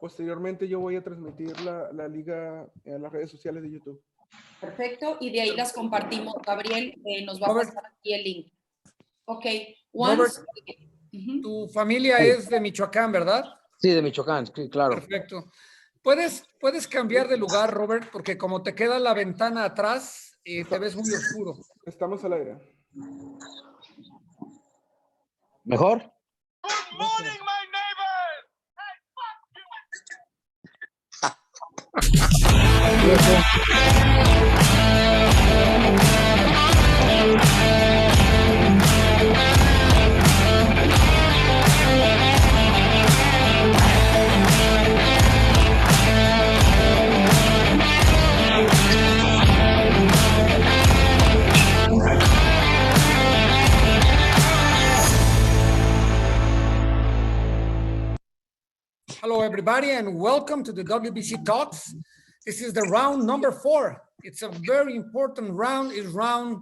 Posteriormente yo voy a transmitir la liga en las redes sociales de YouTube. Perfecto, y de ahí las compartimos. Gabriel nos va a pasar aquí el link. Ok, Robert, tu familia es de Michoacán, ¿verdad? Sí, de Michoacán, sí, claro. Perfecto. ¿Puedes cambiar de lugar, Robert? Porque como te queda la ventana atrás, te ves muy oscuro. Estamos al aire. ¿Mejor? Good morning, my neighbor. Hello, everybody, and welcome to the WBC Talks. This is the round number 4. It's a very important round. It's round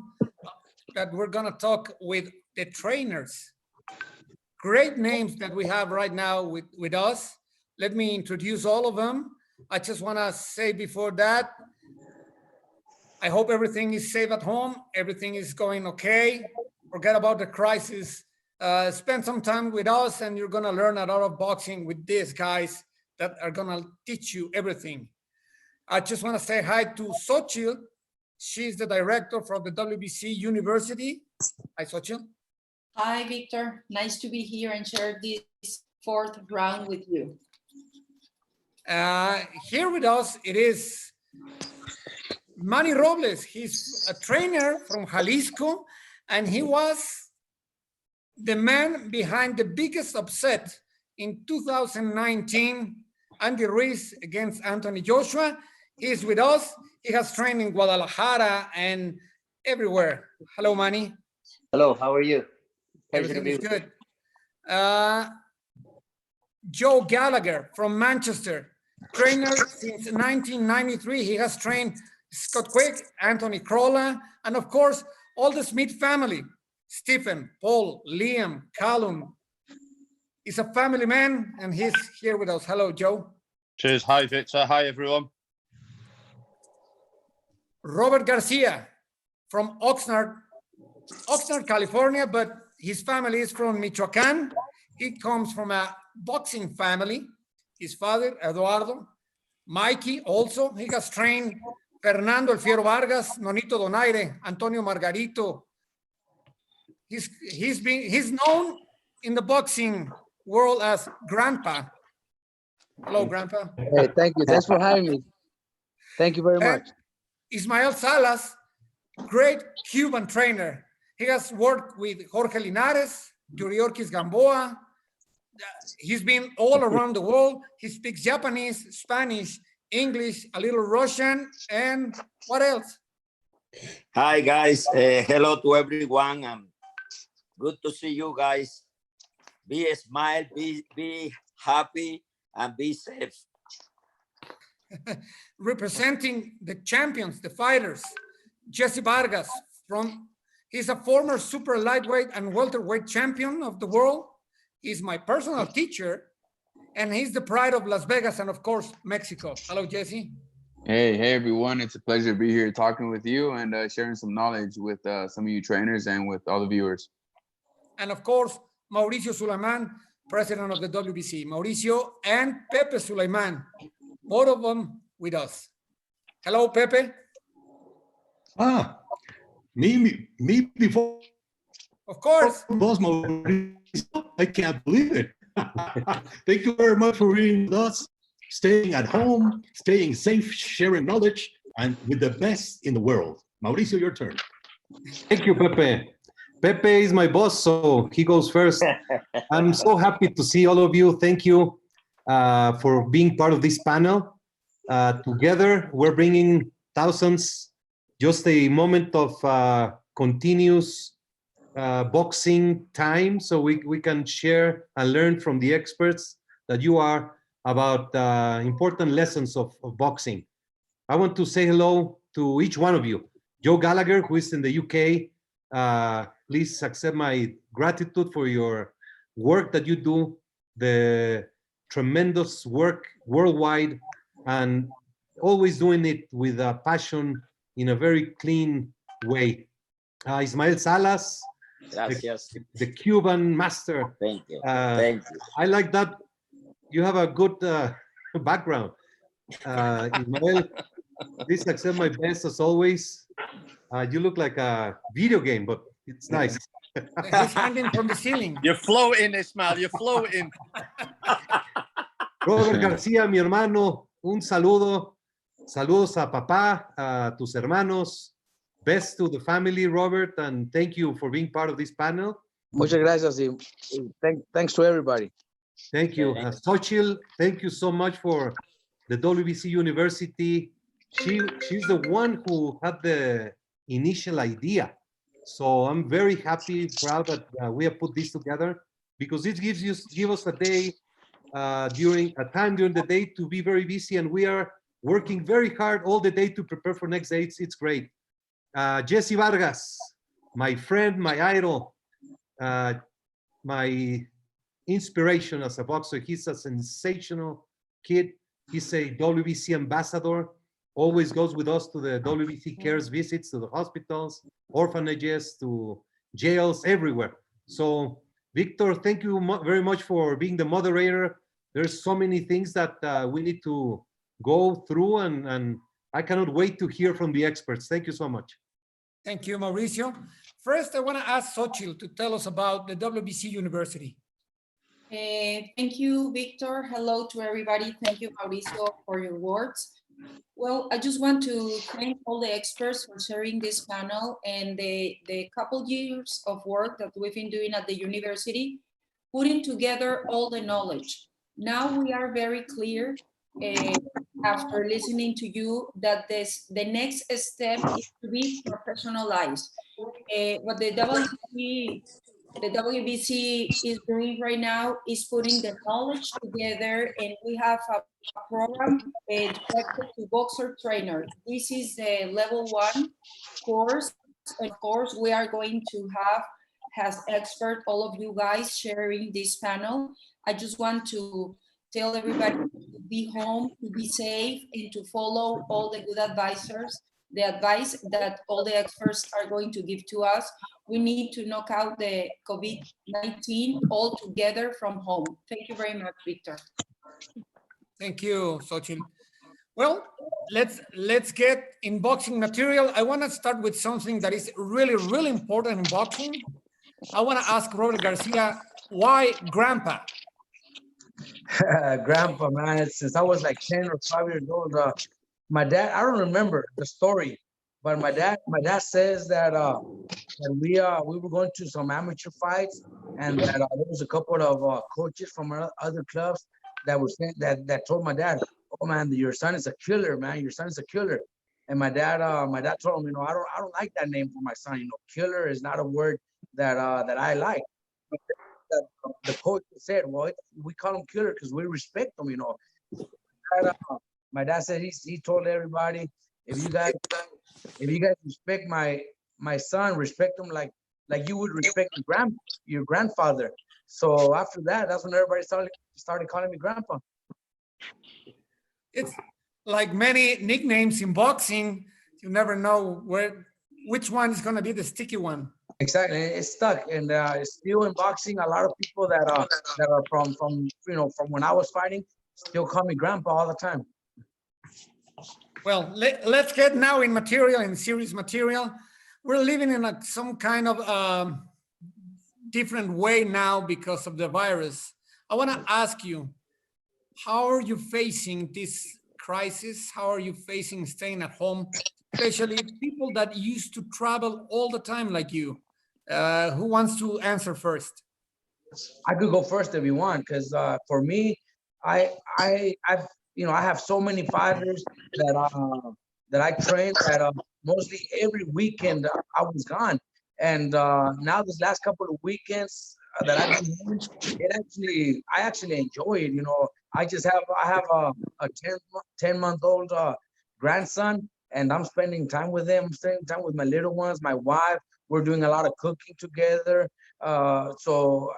that we're going to talk with the trainers. Great names that we have right now with us. Let me introduce all of them. I just want to say before that, I hope everything is safe at home. Everything is going okay. Forget about the crisis. Spend some time with us and you're going to learn a lot of boxing with these guys that are going to teach you everything. I just want to say hi to Xochitl. She's the director from the WBC University. Hi, Xochitl. Hi, Victor. Nice to be here and share this 4th round with you. Here with us, it is Manny Robles. He's a trainer from Jalisco, and he was the man behind the biggest upset in 2019, Andy Ruiz against Anthony Joshua. He's with us. He has trained in Guadalajara and everywhere. Hello, Manny. Hello, how are you? Everything is good. Joe Gallagher from Manchester, trainer since 1993. He has trained Scott Quick, Anthony Crolla, and of course, all the Smith family. Stephen, Paul, Liam, Callum. He's a family man and he's here with us. Hello, Joe. Cheers. Hi, Victor. Hi, everyone. Robert Garcia from Oxnard, California, but his family is from Michoacán. He comes from a boxing family. His father, Eduardo. Mikey also. He has trained Fernando El Fiero Vargas, Nonito Donaire, Antonio Margarito. He's known in the boxing world as Grandpa. Hello, Grandpa. Hey, thank you. Thanks for having me. Thank you very much. Ismael Salas, great Cuban trainer. He has worked with Jorge Linares, Yuriorkis Gamboa. He's been all around the world. He speaks Japanese, Spanish, English, a little Russian, and what else? Hi, guys. Hello to everyone. Good to see you guys. Be smile, be happy, and be safe. Representing the champions, the fighters, Jesse Vargas, he's a former super lightweight and welterweight champion of the world. He's my personal teacher, and he's the pride of Las Vegas and, of course, Mexico. Hello, Jesse. Hey, everyone. It's a pleasure to be here talking with you and sharing some knowledge with some of you trainers and with all the viewers. And of course, Mauricio Sulaiman, president of the WBC. Mauricio and Pepe Sulaiman, both of them with us. Hello, Pepe. Me before. Of course. Boss Mauricio, I can't believe it. Thank you very much for being with us, staying at home, staying safe, sharing knowledge, and with the best in the world. Mauricio, your turn. Thank you, Pepe. Pepe is my boss, so he goes first. I'm so happy to see all of you. Thank you for being part of this panel. Together, we're bringing thousands, just a moment of continuous boxing time, so we can share and learn from the experts that you are about important lessons of boxing. I want to say hello to each one of you. Joe Gallagher, who is in the UK, please accept my gratitude for your work that you do, the tremendous work worldwide and always doing it with a passion in a very clean way. Ismael Salas, Gracias. the Cuban master. Thank you. Uh, Thank you. I like that. You have a good background. Ismael, please accept my best as always. You look like a video game, but it's nice. He's hanging from the ceiling. You're floating, Ismail. You're floating. Robert García, mi hermano, un saludo. Saludos a papá, a tus hermanos. Best to the family, Robert, and thank you for being part of this panel. Muchas gracias. Y thanks to everybody. Thank you. Xochitl, thank you so much for the WBC University. She's the one who had the initial idea. So I'm very happy, proud that we have put this together because it give us a day during the day to be very busy, and we are working very hard all the day to prepare for next dates. It's great. Jesse Vargas, my friend, my idol, my inspiration as a boxer. He's a sensational kid. He's a WBC ambassador, always goes with us to the WBC Cares visits to the hospitals, orphanages, to jails, everywhere. So Victor, thank you very much for being the moderator. There's so many things that we need to go through, and I cannot wait to hear from the experts. Thank you so much. Thank you, Mauricio. First, I want to ask Xochitl to tell us about the WBC University. Thank you, Victor. Hello to everybody. Thank you, Mauricio, for your words. Well, I just want to thank all the experts for sharing this panel and the couple years of work that we've been doing at the university, putting together all the knowledge. Now we are very clear after listening to you that the next step is to be professionalized. What the WBC is doing right now is putting the knowledge together, and we have a program directed to boxer trainers. This is the level 1 course. Of course, we are going to have as expert all of you guys sharing this panel. I just want to tell everybody to be home, to be safe, and to follow all the good the advice that all the experts are going to give to us. We need to knock out the COVID-19 all together from home. Thank you very much, Victor. Thank you, Xochitl. Well, let's get in boxing material. I want to start with something that is really, really important in boxing. I want to ask Robert Garcia, why Grandpa? Grandpa, man, since I was like 10 or 5 years old, my dad, I don't remember the story, but my dad says that we were going to some amateur fights, and that there was a couple of coaches from other clubs that were saying that told my dad, "Oh man, your son is a killer, man. Your son is a killer." And my dad told him, I don't like that name for my son. Killer is not a word that I like. The coach said, well, we call him killer because we respect him, My dad said he told everybody, if you guys respect my son, respect him like you would respect your grandfather. So after that, that's when everybody started calling me Grandpa. It's like many nicknames in boxing, you never know which one is going to be the sticky one. Exactly, it's stuck, and still in boxing, a lot of people that are from when I was fighting still call me Grandpa all the time. Well, let's get now in serious material. We're living in some kind of different way now because of the virus. I want to ask you, how are you facing this crisis? How are you facing staying at home, especially people that used to travel all the time like you? Who wants to answer first? I could go first if you want, because for me, I have so many fighters that I trained that mostly every weekend I was gone, and now this last couple of weekends that I've been doing, I actually enjoy it. I have a 10-month-old grandson, and I'm spending time with him. I'm spending time with my little ones, my wife. We're doing a lot of cooking together. So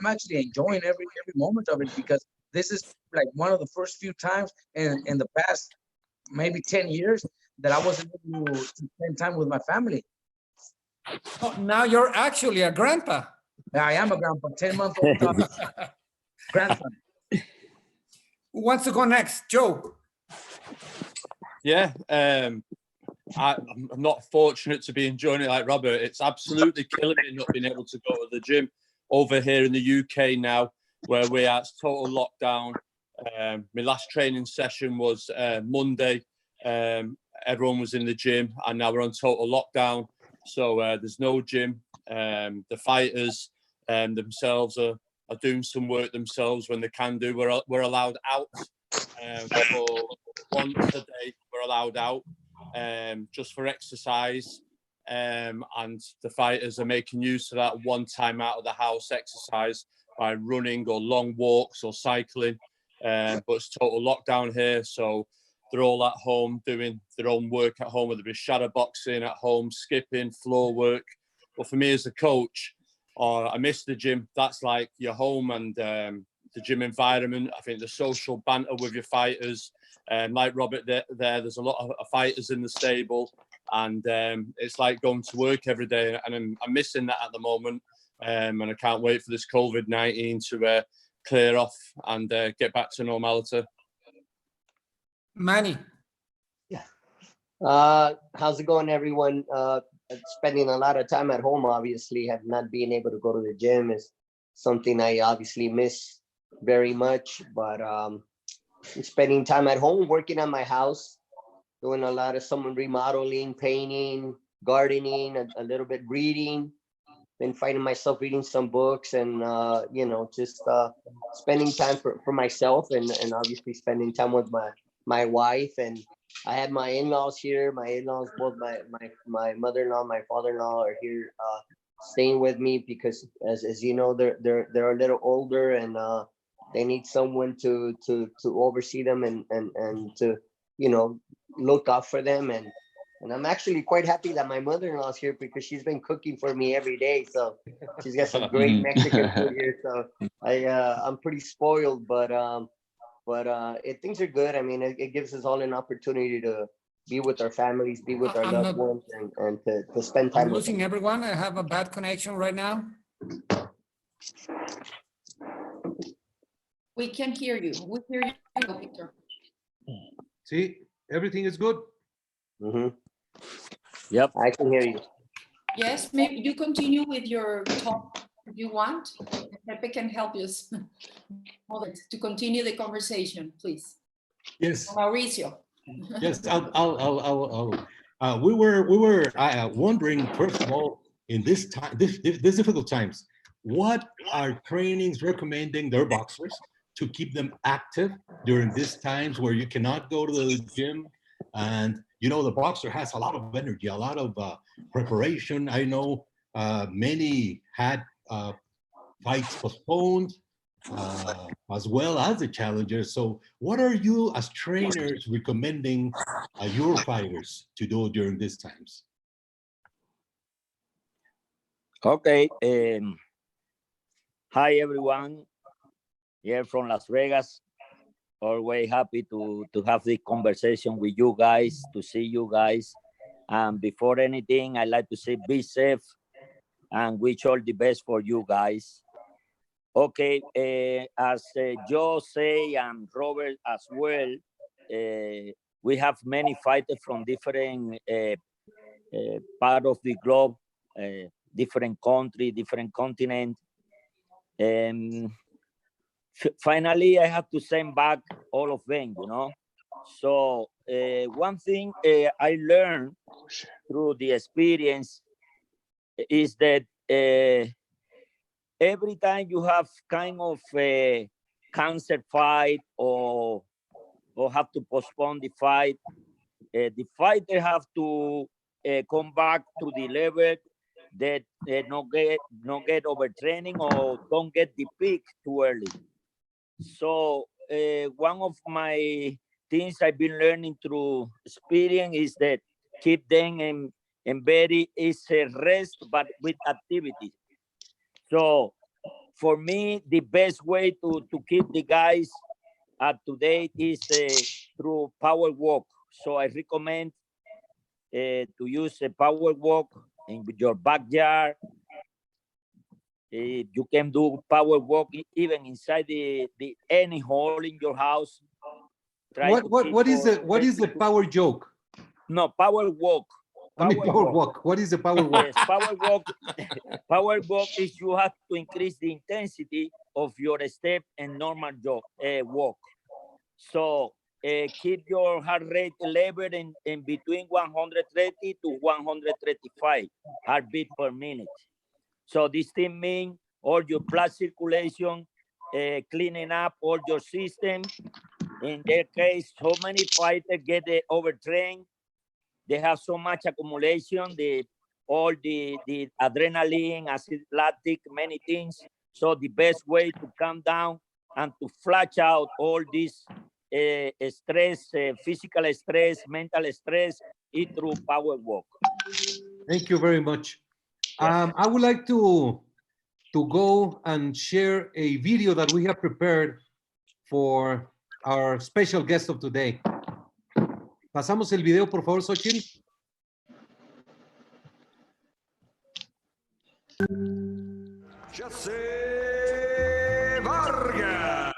I'm actually enjoying every moment of it, because this is like one of the first few times in the past maybe 10 years that I wasn't able to spend time with my family. Oh, now you're actually a grandpa. I am a grandpa, 10-month-old grandson. Who wants to go next? Joe. Yeah, I'm not fortunate to be enjoying it like Robert. It's absolutely killing me not being able to go to the gym over here in the UK now, where we are total lockdown. My last training session was Monday. Everyone was in the gym, and now we're on total lockdown. So there's no gym. The fighters themselves are doing some work themselves when they can do. We're allowed out for once a day. We're allowed out just for exercise. And the fighters are making use of that one time out of the house exercise by running or long walks or cycling. But it's total lockdown here, so they're all at home doing their own work at home, whether it be shadow boxing at home, skipping, floor work. But for me as a coach, I miss the gym. That's like your home, and the gym environment. I think the social banter with your fighters, like Robert there's a lot of fighters in the stable, and it's like going to work every day, and I'm missing that at the moment. And I can't wait for this COVID-19 to clear off and get back to normality. Manny. How's it going, everyone? Spending a lot of time at home, obviously, have not been able to go to the gym is something I obviously miss very much, but spending time at home, working on my house, doing a lot of some remodeling, painting, gardening, a little bit reading. Been finding myself reading some books and, just spending time for myself and obviously spending time with my wife. And I have my in-laws here. My in-laws, both my mother-in-law, my father-in-law are here staying with me because as you know, they're a little older and they need someone to oversee them and to, look out for them. And I'm actually quite happy that my mother-in-law is here because she's been cooking for me every day. So she's got some great Mexican food here. So I'm pretty spoiled, but things are good. I mean, it gives us all an opportunity to be with our families, be with our loved ones, and to spend time. I'm losing everyone. I have a bad connection right now. We can hear you. We hear you, Victor. See, everything is good. Mm-hmm. Yep. I can hear you. Yes, maybe you continue with your talk if you want. Pepe can help us to continue the conversation, please. Yes. Mauricio. Yes, we were wondering, first of all, in this time, this difficult times, what are trainings recommending their boxers to keep them active during these times where you cannot go to the gym? And the boxer has a lot of energy, a lot of preparation. I know many had fights postponed, as well as the challengers. So what are you as trainers recommending your fighters to do during these times? Okay. Hi, everyone. Here from Las Vegas. Always happy to have this conversation with you guys, to see you guys. Before anything, I'd like to say be safe and wish all the best for you guys. Okay, as Joe say and Robert as well, we have many fighters from different part of the globe, different country, different continent. Finally, I have to send back all of them, So one thing I learned through the experience is that every time you have kind of a cancer fight or have to postpone the fighter have to come back to the level that not get overtraining or don't get the peak too early. So one of my things I've been learning through experience is that keep them in very easy rest, but with activity. So for me, the best way to keep the guys to date is through Power Walk. So I recommend to use a Power Walk in your backyard. You can do Power Walk even inside the any hole in your house. What is the power joke? No, Power Walk. I mean, power walk. What is the power walk? Yes, Power Walk. Power Walk is you have to increase the intensity of your step and normal walk. So keep your heart rate level in between 130 to 135 heartbeat per minute. So this thing means all your blood circulation, cleaning up all your system. In their case, so many fighters get overtrained. They have so much accumulation, all the adrenaline, acid lactic, many things. So the best way to calm down and to flush out all this stress, physical stress, mental stress, is through Power Walk. Thank you very much. I would like to go and share a video that we have prepared for our special guest of today. Pasamos el video, por favor, Xochitl. Jesse Vargas.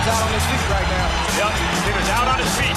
Out on his feet right now. Yep, he was out on his feet.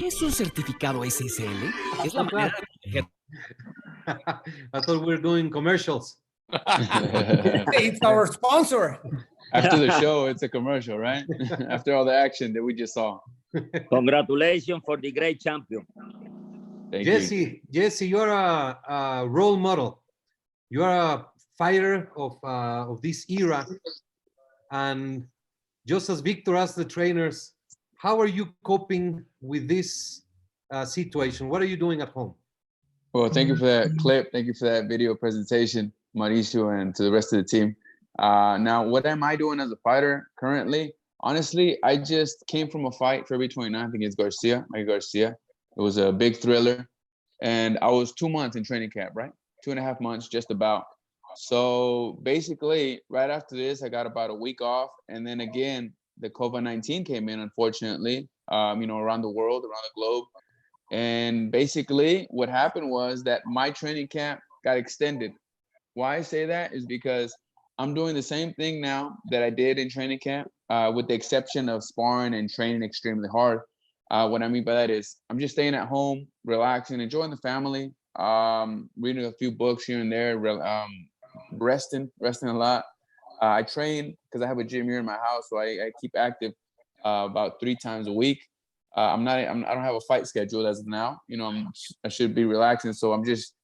¿Es un certificado SSL? Es la manera de... I thought we were doing commercials. It's our sponsor. After the show, it's a commercial, right? After all the action that we just saw. Congratulations for the great champion. Thank Jesse, you're a role model. You are a fighter of this era. And just as Victor asked the trainers, how are you coping with this situation? What are you doing at home? Well, thank you for that clip. Thank you for that video presentation, Mauricio, and to the rest of the team. Now, what am I doing as a fighter currently? Honestly, I just came from a fight February 29th against Mike Garcia. It was a big thriller. And I was 2 months in training camp, right? 2.5 months, just about. So basically, right after this, I got about a week off. And then again, the COVID-19 came in, unfortunately, around the world, around the globe. And basically what happened was that my training camp got extended. Why I say that is because I'm doing the same thing now that I did in training camp, with the exception of sparring and training extremely hard. What I mean by that is I'm just staying at home, relaxing, enjoying the family, reading a few books here and there, resting a lot. I train because I have a gym here in my house, so I keep active about 3 times a week. I don't have a fight schedule as of now. You know, I should be relaxing, so I'm just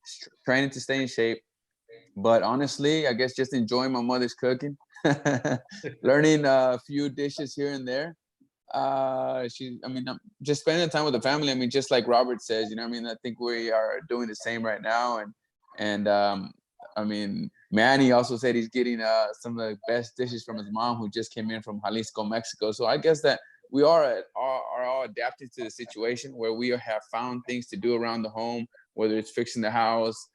training to stay in shape. But honestly, I guess just enjoying my mother's cooking, learning a few dishes here and there. I'm just spending time with the family. I mean, just like Robert says, you know, I mean, I think we are doing the same right now. And I mean, Manny also said he's getting some of the best dishes from his mom, who just came in from Jalisco, Mexico. So I guess that we are all adapted to the situation where we have found things to do around the home, whether it's fixing the house,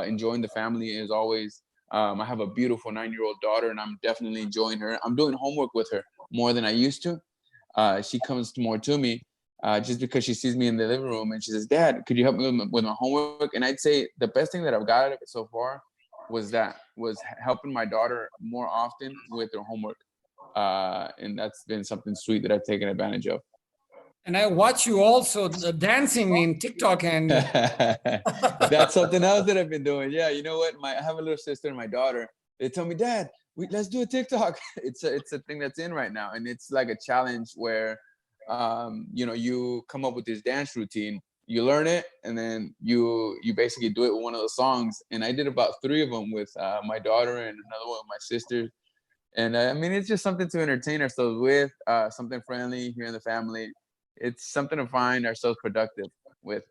enjoying the family as always. I have a beautiful 9-year-old daughter, and I'm definitely enjoying her. I'm doing homework with her more than I used to. She comes more to me just because she sees me in the living room and she says, "Dad, could you help me with my homework?" And I'd say the best thing that I've got out of it so far was helping my daughter more often with her homework. And that's been something sweet that I've taken advantage of. And I watch you also dancing in TikTok, and that's something else that I've been doing. Yeah, you know what? I have a little sister and my daughter. They tell me, "Dad, let's do a TikTok." It's a thing that's in right now, and it's like a challenge where, you know, you come up with this dance routine, you learn it, and then you basically do it with one of the songs. And I did about 3 of them with my daughter and another one with my sister. And I mean, it's just something to entertain ourselves with, something friendly here in the family. It's something to find ourselves productive with.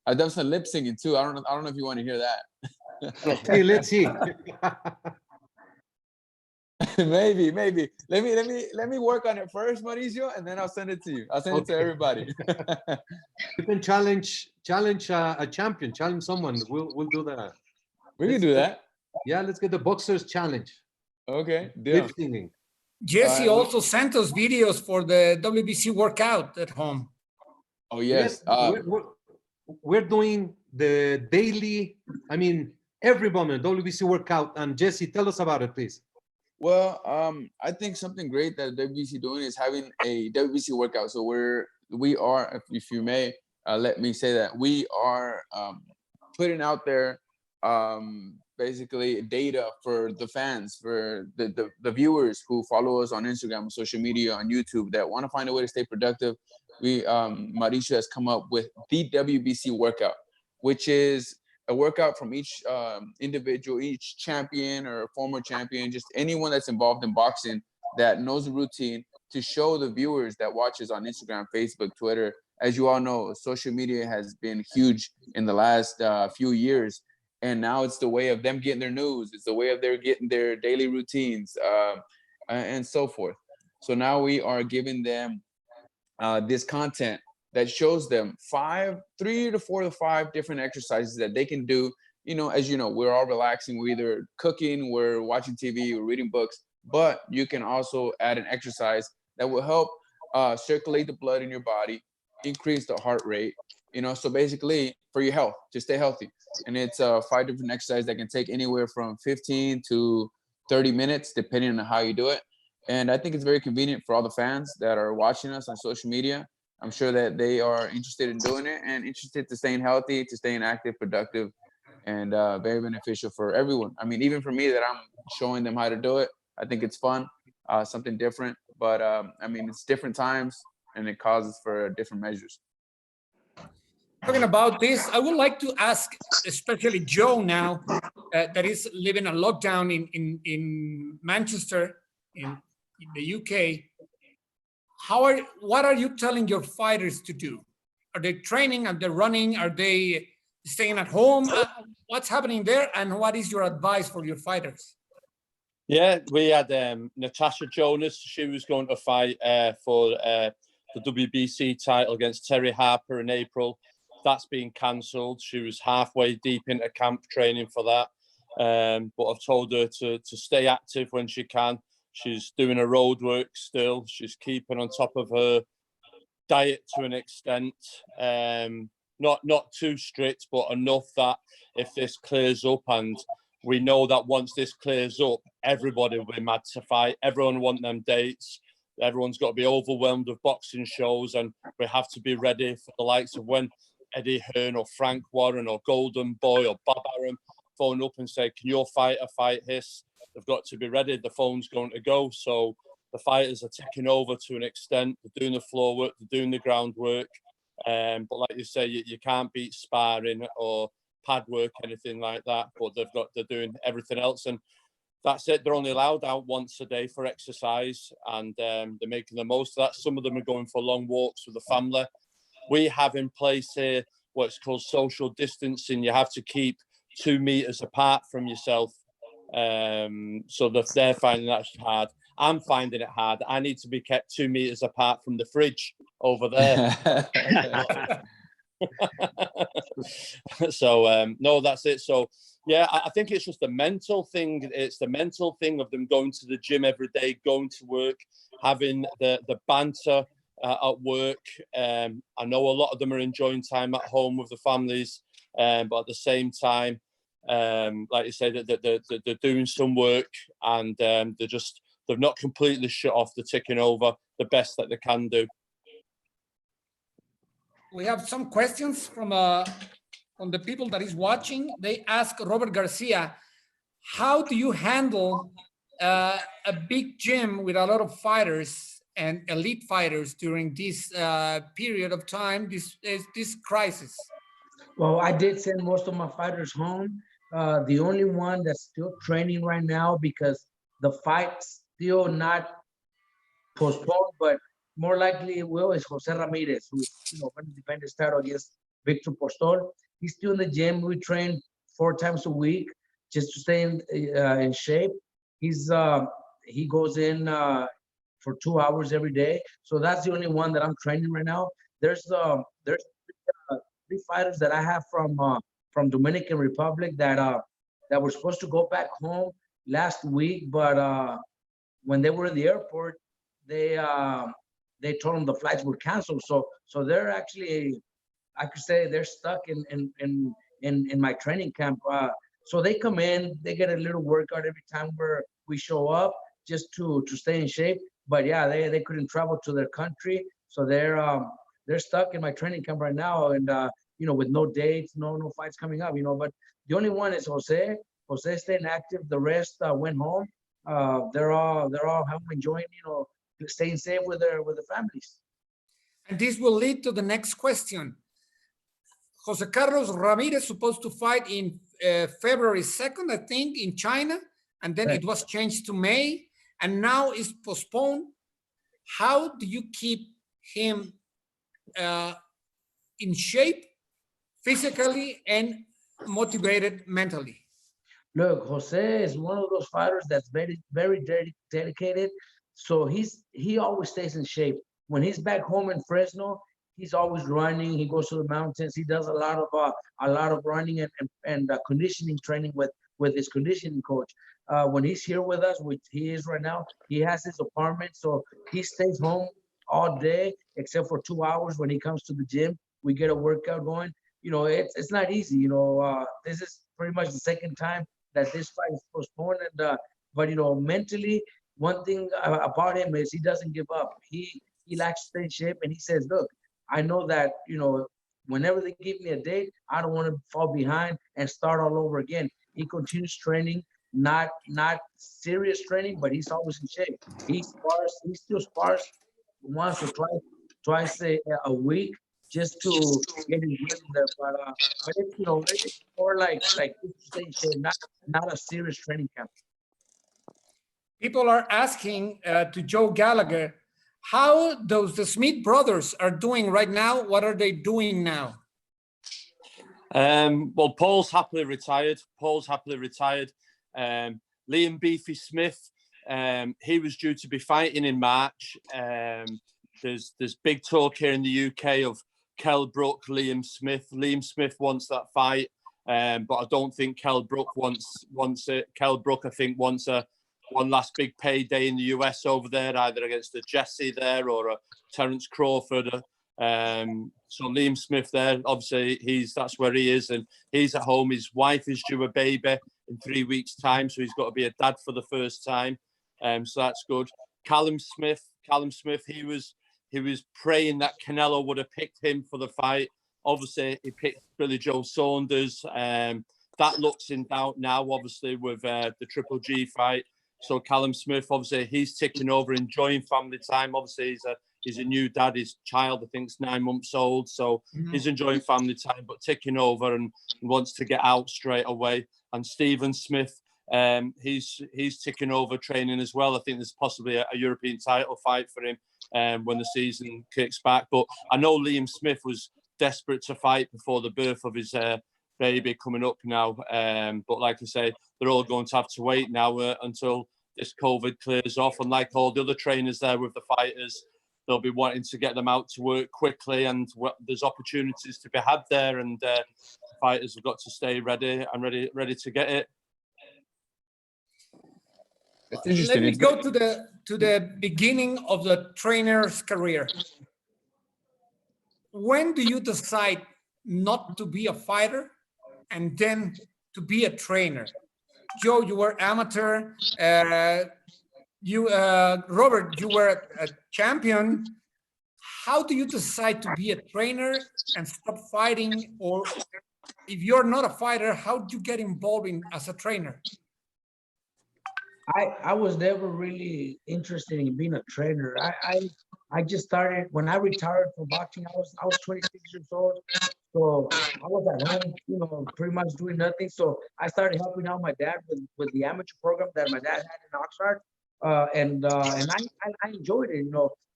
I've done some lip singing too. I don't know if you want to hear that. Hey, let's see. maybe. Let me work on it first, Mauricio, and then I'll send it to you. I'll send it to everybody. You can challenge a champion, challenge someone. We'll do that. We can do that. Yeah, let's get the boxers challenge. Okay, deal. Lip singing. Jesse also sent us videos for the WBC workout at home. Oh yes, we're doing the daily. I mean, every moment WBC workout. And Jesse, tell us about it, please. Well, I think something great that WBC doing is having a WBC workout. So we are, if you may, let me say that we are putting out there basically data for the fans, for the viewers who follow us on Instagram, social media, on YouTube, that want to find a way to stay productive. Mauricio has come up with the WBC workout, which is a workout from each individual, each champion or former champion, just anyone that's involved in boxing that knows the routine, to show the viewers that watches on Instagram, Facebook, Twitter. As you all know, social media has been huge in the last few years. And now it's the way of them getting their news. It's the way of their getting their daily routines and so forth. So now we are giving them this content that shows them 3 to 4 to 5 different exercises that they can do. You know, as you know, we're all relaxing. We're either cooking, we're watching TV, we're reading books, but you can also add an exercise that will help circulate the blood in your body, increase the heart rate, you know, so basically for your health, to stay healthy. And it's 5 different exercises that can take anywhere from 15 to 30 minutes, depending on how you do it. And I think it's very convenient for all the fans that are watching us on social media. I'm sure that they are interested in doing it and interested to staying healthy, to staying active, productive, and very beneficial for everyone. I mean, even for me, that I'm showing them how to do it. I think it's fun, something different. But I mean, it's different times and it causes for different measures. Talking about this, I would like to ask, especially Joe now, that is living a lockdown in Manchester, in the UK. What are you telling your fighters to do? Are they training? Are they running? Are they staying at home? What's happening there? And what is your advice for your fighters? Yeah, we had Natasha Jonas. She was going to fight for the WBC title against Terry Harper in April. That's been cancelled. She was halfway deep into camp training for that. But I've told her to stay active when she can. She's doing her road work still. She's keeping on top of her diet to an extent. Not too strict, but enough that if this clears up, and we know that once this clears up, everybody will be mad to fight. Everyone want them dates. everyone's got to be overwhelmed with boxing shows, and we have to be ready for the likes of when Eddie Hearn or Frank Warren or Golden Boy or Bob Arum phone up and say, can your fighter fight Hiss? They've got to be ready. The phone's going to go. So the fighters are taking over to an extent. They're doing the floor work, they're doing the groundwork. But like you say, you can't beat sparring or pad work, anything like that. But they're doing everything else. And that's it. They're only allowed out once a day for exercise, and they're making the most of that. Some of them are going for long walks with the family. We have in place here what's called social distancing. You have to keep 2 meters apart from yourself. So they're finding that hard. I'm finding it hard. I need to be kept 2 meters apart from the fridge over there. So no, that's it. So yeah, I think it's just the mental thing. It's the mental thing of them going to the gym every day, going to work, having the banter at work. I know a lot of them are enjoying time at home with the families, but at the same time, like you say, that they're doing some work, and they've not completely shut off. They're ticking over the best that they can do. We have some questions from the people that is watching. They ask Robert Garcia, how do you handle a big gym with a lot of fighters and elite fighters during this period of time, this crisis? Well, I did send most of my fighters home. The only one that's still training right now, because the fight's still not postponed, but more likely it will, is Jose Ramirez, who's going to defend his title against Victor Postol. He's still in the gym. We train 4 times a week just to stay in shape. He goes in for 2 hours every day. So that's the only one that I'm training right now. There's 3 fighters that I have from Dominican Republic that were supposed to go back home last week, but when they were in the airport, they told them the flights were canceled. So they're actually, I could say, they're stuck in my training camp. So they come in, they get a little workout every time we show up, just to stay in shape. But yeah, they couldn't travel to their country, so they're stuck in my training camp right now, and with no dates, no fights coming up. But the only one is Jose. Jose staying active. The rest went home. They're all enjoying, staying safe with their families. And this will lead to the next question. Jose Carlos Ramirez supposed to fight in February 2nd, I think, in China, and then it was changed to May, and now it's postponed. How do you keep him in shape physically and motivated mentally? Look, Jose is one of those fighters that's very, very dedicated. So he always stays in shape. When he's back home in Fresno, he's always running. He goes to the mountains. He does a lot of running and conditioning training with his conditioning coach. When he's here with us, which he is right now, he has his apartment, so he stays home all day except for 2 hours when he comes to the gym. We get a workout going. It's not easy. This is pretty much the second time that this fight is postponed, but mentally, one thing about him is he doesn't give up. He likes to stay in shape, and he says, look, I know that, whenever they give me a date, I don't want to fall behind and start all over again. He continues training, not serious training, but he's always in shape. He still spars once or twice a week just to get his rhythm there. But it's more like stay in shape, not a serious training camp. People are asking to Joe Gallagher, how the Smith brothers are doing right now? What are they doing now? Well, Paul's happily retired. Liam Beefy Smith, he was due to be fighting in March. There's big talk here in the UK of Kell Brook, Liam Smith. Liam Smith wants that fight, but I don't think Kell Brook wants it. Kell Brook, I think, wants one last big payday in the US over there, either against a Jesse there or a Terence Crawford. So Liam Smith there, obviously that's where he is, and he's at home. His wife is due a baby in 3 weeks' time, so he's got to be a dad for the first time. So that's good. Callum Smith, he was praying that Canelo would have picked him for the fight. Obviously, he picked Billy Joe Saunders. That looks in doubt now, obviously, with the Triple G fight. So Callum Smith, obviously, he's ticking over, enjoying family time. Obviously, he's a new dad. His child, I think, is 9 months old. So he's enjoying family time, but ticking over and wants to get out straight away. And Stephen Smith, he's ticking over, training as well. I think there's possibly a European title fight for him when the season kicks back. But I know Liam Smith was desperate to fight before the birth of his baby coming up now. But like I say, they're all going to have to wait now until this COVID clears off. And like all the other trainers there with the fighters, they'll be wanting to get them out to work quickly, and there's opportunities to be had there, and fighters have got to stay ready to get it. Let me go to the beginning of the trainer's career. When do you decide not to be a fighter and then to be a trainer? Joe, you were amateur. Robert, you were a champion. How do you decide to be a trainer and stop fighting? Or if you're not a fighter, how do you get involved as a trainer? I was never really interested in being a trainer. I just started when I retired from boxing. I was 26 years old, so I was at home, pretty much doing nothing. So I started helping out my dad with the amateur program that my dad had in Oxnard, and I enjoyed it.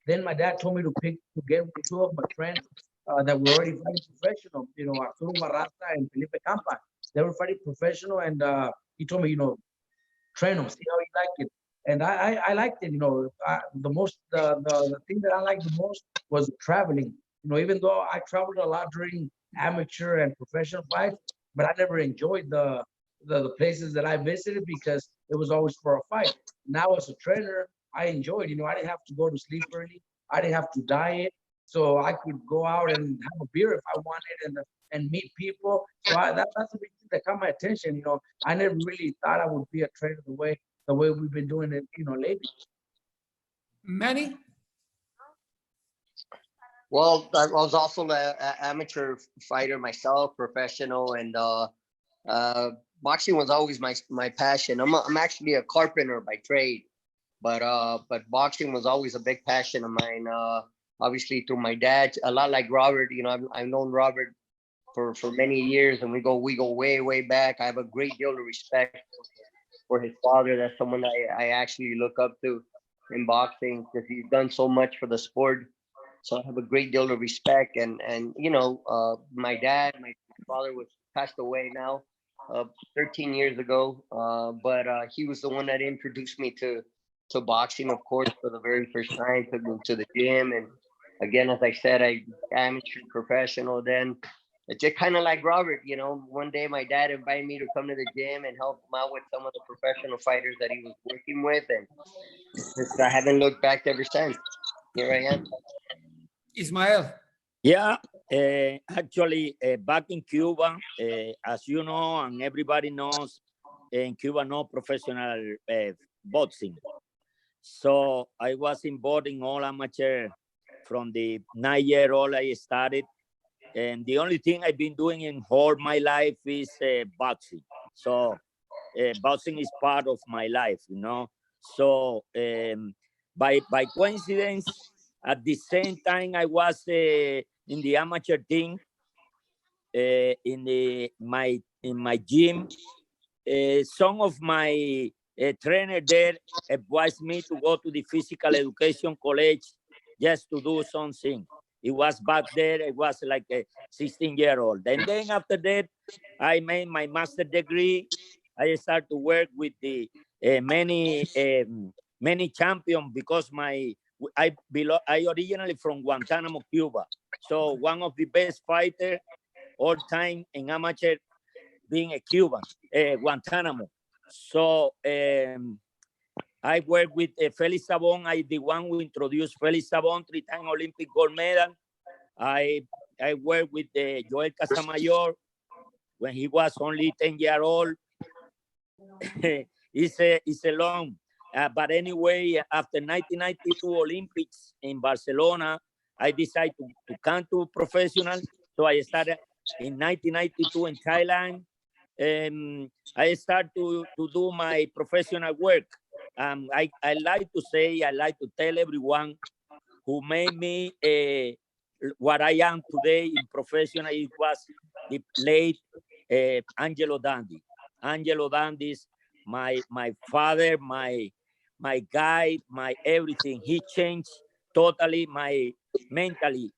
Then my dad told me to get with two of my friends that were already fighting professional. Arturo Barraza and Felipe Campa. They were fighting professional, and he told me, train them, see how you like it. And I liked it. The thing that I liked the most was traveling. Even though I traveled a lot during amateur and professional fights, but I never enjoyed the places that I visited because it was always for a fight. Now as a trainer, I enjoyed. I didn't have to go to sleep early. I didn't have to diet, so I could go out and have a beer if I wanted and meet people. So that's the big thing that caught my attention. I never really thought I would be a trainer the way we've been doing it, lately. Manny? Well, I was also an amateur fighter myself, professional, and boxing was always my passion. I'm actually a carpenter by trade, but boxing was always a big passion of mine. Obviously through my dad, a lot like Robert. I've known Robert for many years, and we go way back. I have a great deal of respect for his father. That's someone I actually look up to in boxing because he's done so much for the sport. So I have a great deal of respect. And my dad, my father was passed away now 13 years ago. But he was the one that introduced me to boxing, of course, for the very first time, took me to the gym. And again, as I said, I amateur professional then. It's just kind of like Robert, one day my dad invited me to come to the gym and help him out with some of the professional fighters that he was working with. And I haven't looked back ever since. Here I am. Ismael. Yeah, actually, back in Cuba, as you know, and everybody knows, in Cuba, no professional boxing. So I was involved in all amateur from the 9-year-old I started. And the only thing I've been doing in all my life is boxing. So boxing is part of my life, So by coincidence, at the same time I was in the amateur team in my gym. Some of my trainer there advised me to go to the physical education college just to do something. It was back there, it was like a 16-year-old. And then after that, I made my master's degree. I started to work with the many champions because I originally from Guantanamo, Cuba. So one of the best fighters all time in amateur being a Cuban, Guantanamo. So I worked with Felix Sabon. I the one who introduced Felix Sabon, 3-time Olympic gold medal. I worked with Joel Casamayor when he was only 10-year-old. It's a long. But anyway, after 1992 Olympics in Barcelona, I decided to come to professional. So I started in 1992 in Thailand. I started to do my professional work. I like to say, I like to tell everyone who made me what I am today in professional. It was the late Angelo Dandi. Angelo Dandi is my father, my guide, my everything. He changed totally my mentally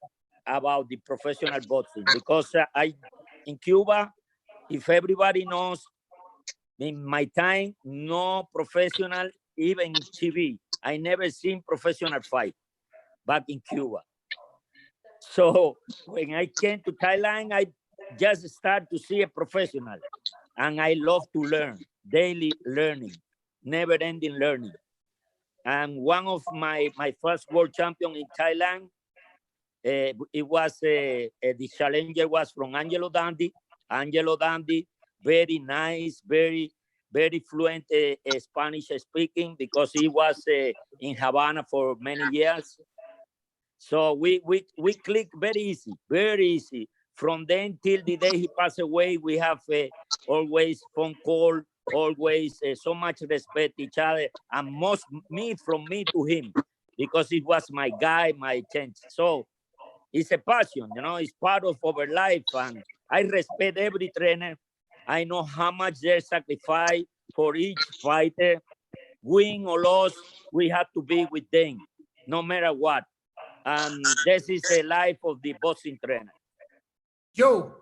about the professional boxing because I in Cuba, if everybody knows, in my time, no professional, even TV. I never seen professional fight back in Cuba. So when I came to Thailand, I just started to see a professional, and I love to learn, daily learning, never-ending learning. And one of my first world champion in Thailand, it was the challenger was from Angelo Dandi. Angelo Dandi, very nice, very fluent Spanish speaking because he was in Havana for many years. So we click very easy, very easy. From then till the day he passed away, we have always phone call, always so much respect each other, and most from me to him, because it was my guy, my change. So it's a passion, you know, it's part of our life, and I respect every trainer. I know how much they sacrifice for each fighter. Win or lose, we have to be with them, no matter what. This is the life of the boxing trainer. Joe,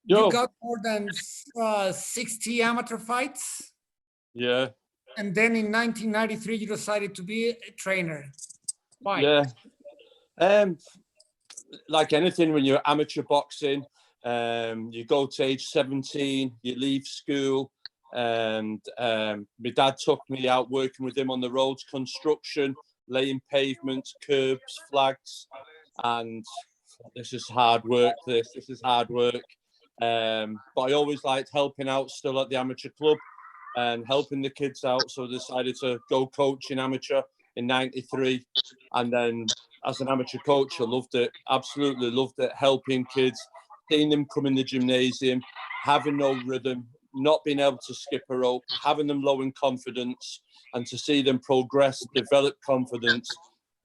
you got more than 60 amateur fights? Yeah. And then in 1993, you decided to be a trainer. Why? Yeah. Like anything, when you're amateur boxing, you go to age 17, you leave school, and my dad took me out working with him on the roads, construction, laying pavements, curbs, flags, and this is hard work. This is hard work. But I always liked helping out still at the amateur club and helping the kids out. So I decided to go coaching amateur in 93. And then as an amateur coach, I loved it. Absolutely loved it. Helping kids, seeing them come in the gymnasium, having no rhythm, not being able to skip a rope, having them low in confidence, and to see them progress, develop confidence,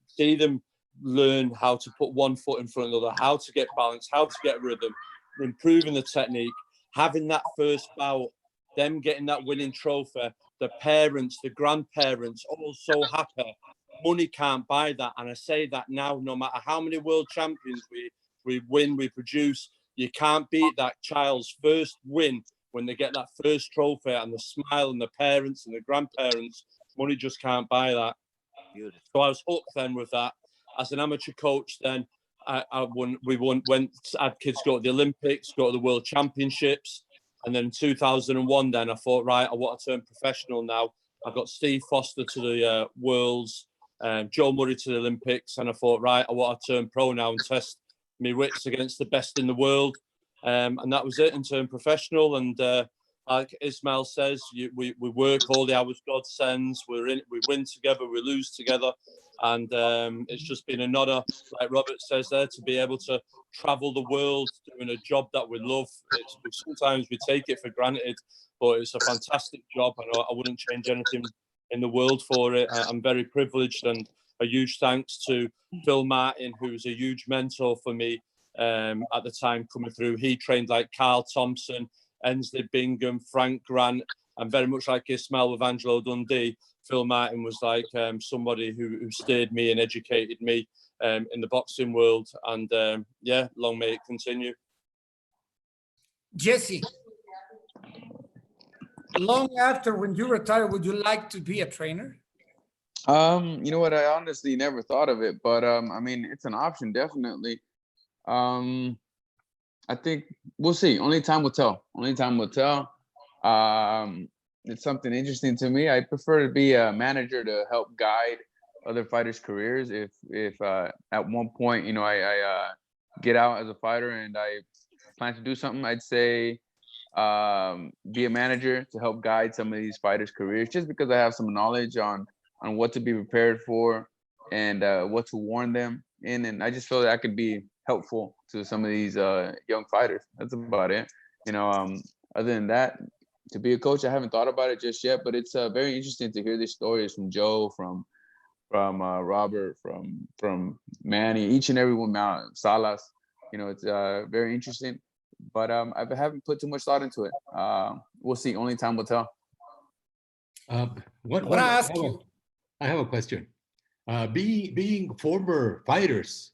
see them learn how to put one foot in front of the other, how to get balance, how to get rhythm, improving the technique, having that first bout, them getting that winning trophy, the parents, the grandparents, all so happy. Money can't buy that. And I say that now, no matter how many world champions we win, we produce, you can't beat that child's first win when they get that first trophy and the smile and the parents and the grandparents. Money just can't buy that. Beautiful. So I was hooked then with that. As an amateur coach, then I had kids go to the Olympics, go to the World Championships, and then in 2001, then I thought, right, I want to turn professional now. I got Steve Foster to the Worlds, Joe Murray to the Olympics, and I thought, right, I want to turn pro now and test my wits against the best in the world, and that was it, and turn professional. And like Ismail says, we work all the hours God sends. We win together, we lose together. And it's just been an honor, like Robert says there, to be able to travel the world doing a job that we love. Sometimes we take it for granted, but it's a fantastic job, and I wouldn't change anything in the world for it. I'm very privileged, and a huge thanks to Phil Martin, who was a huge mentor for me at the time coming through. He trained like Carl Thompson, Ensley Bingham, Frank Grant, and very much like Ismail with Angelo Dundee. Phil Martin was like somebody who steered me and educated me in the boxing world. And yeah, long may it continue. Jesse, long after when you retire, would you like to be a trainer? You know what? I honestly never thought of it, but I mean, it's an option, definitely. I think we'll see. Only time will tell. Only time will tell. It's something interesting to me. I prefer to be a manager to help guide other fighters' careers. If at one point, you know, I get out as a fighter and I plan to do something, I'd say be a manager to help guide some of these fighters' careers, just because I have some knowledge on what to be prepared for and what to warn them in. And I just feel that I could be helpful to some of these young fighters. That's about it. Other than that, to be a coach, I haven't thought about it just yet, but it's very interesting to hear these stories from Joe, from Robert, from Manny, each and every one, Salas. It's very interesting, but I haven't put too much thought into it. We'll see. Only time will tell. What I ask you? I have a question. Being former fighters,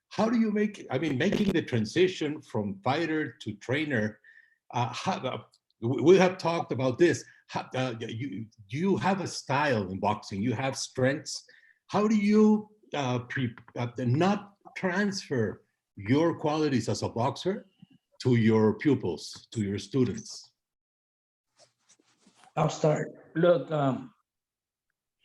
how do you making the transition from fighter to trainer? We have talked about this. You have a style in boxing. You have strengths. How do you not transfer your qualities as a boxer to your pupils, to your students? I'll start. Look,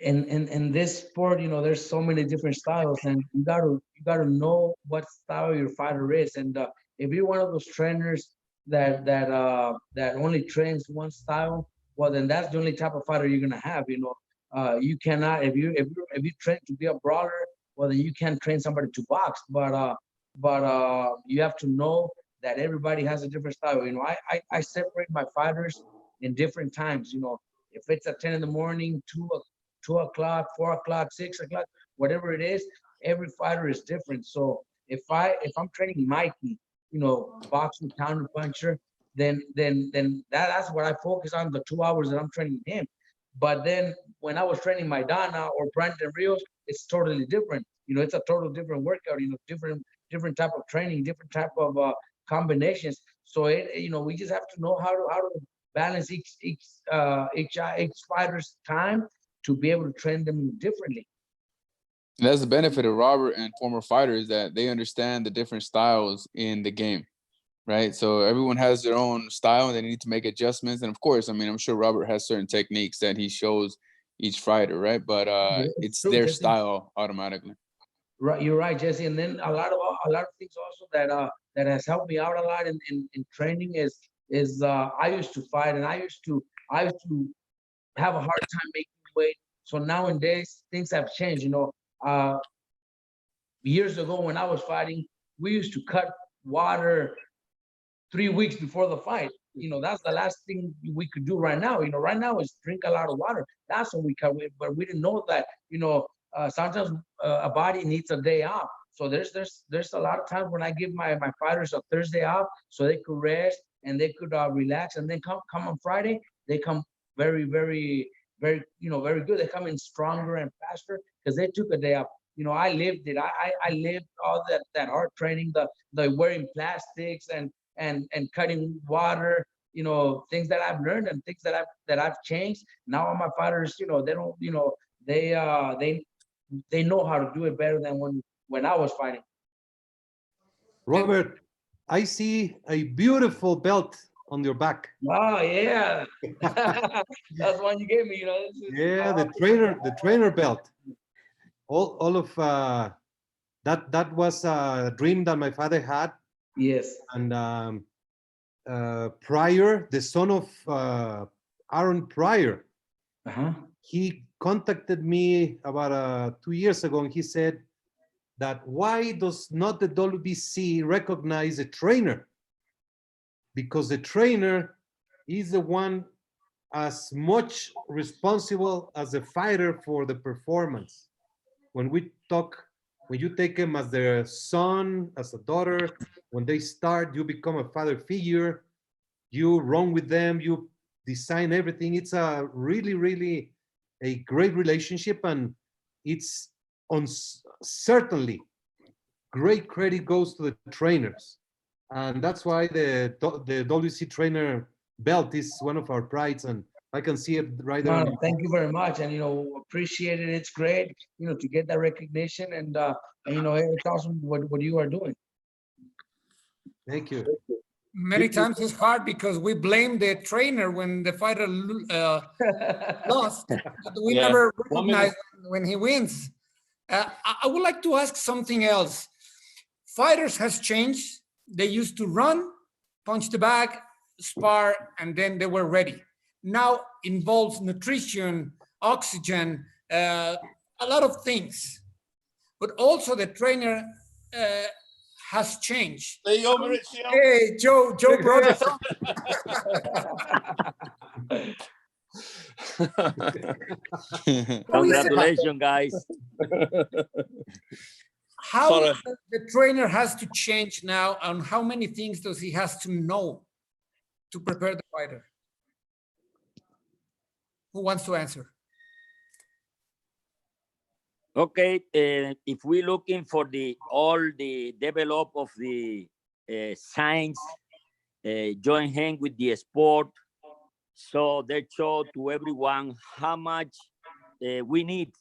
in this sport, there's so many different styles, and you gotta know what style your fighter is. And if you're one of those trainers that only trains one style, well, then that's the only type of fighter you're gonna have. You cannot, if you train to be a brawler, well, then you can't train somebody to box. But you have to know that everybody has a different style. I separate my fighters in different times. If it's at 10 in the morning, 2 o'clock, 4 o'clock, 6 o'clock, whatever it is, every fighter is different. So if I'm training Mikey, boxing counter puncher, then that's what I focus on, the 2 hours that I'm training him. But then when I was training Maidana or Brandon Rios, it's totally different. It's a total different workout, different type of training, different type of combinations. So we just have to know how to balance each fighter's time to be able to train them differently. And that's the benefit of Robert and former fighters, that they understand the different styles in the game, right? So everyone has their own style and they need to make adjustments. And of course, I'm sure Robert has certain techniques that he shows each fighter, right? But it's their style automatically. Right, you're right, Jesse. And then a lot of things also that has helped me out a lot in training is I used to fight, and I used to have a hard time making weight. So nowadays things have changed. Years ago when I was fighting, we used to cut water 3 weeks before the fight. That's the last thing we could do right now. Right now is drink a lot of water. That's when we cut weight, but we didn't know that, sometimes a body needs a day off. So there's a lot of times when I give my fighters a Thursday off so they could rest and they could relax, and then come on Friday, they come very, very, very, very good. They come in stronger and faster because they took a day off. I lived it. I lived all that hard training, the wearing plastics and cutting water, things that I've learned and things that I've changed. Now all my fighters, they don't, they know how to do it better than when I was fighting. Robert, I see a beautiful belt on your back. Oh yeah, that's one you gave me. Yeah, the trainer belt. All of that was a dream that my father had. Yes. And Pryor, the son of Aaron Pryor, he contacted me about 2 years ago, and he said that why does not the WBC recognize a trainer? Because the trainer is the one as much responsible as the fighter for the performance. When you take them as their son, as a daughter, when they start, you become a father figure, you run with them, you design everything. It's a really, really a great relationship, and it's certainly great credit goes to the trainers. And that's why the WC trainer belt is one of our prides, and I can see it right there. No, thank you very much, and appreciate it. It's great, to get that recognition, and it's awesome what you are doing. Thank you. Many times it's hard because we blame the trainer when the fighter lost. We never recognize when he wins. I would like to ask something else. Fighters has changed. They used to run, punch the bag, spar, and then they were ready. Now involves nutrition, oxygen, a lot of things. But also the trainer has changed. Hey, Joe Brothers. Congratulations, guys. How the trainer has to change now, and how many things does he has to know to prepare the fighter? Who wants to answer? Okay, if we're looking for all the develop of the science, join hand with the sport, so they show to everyone how much we need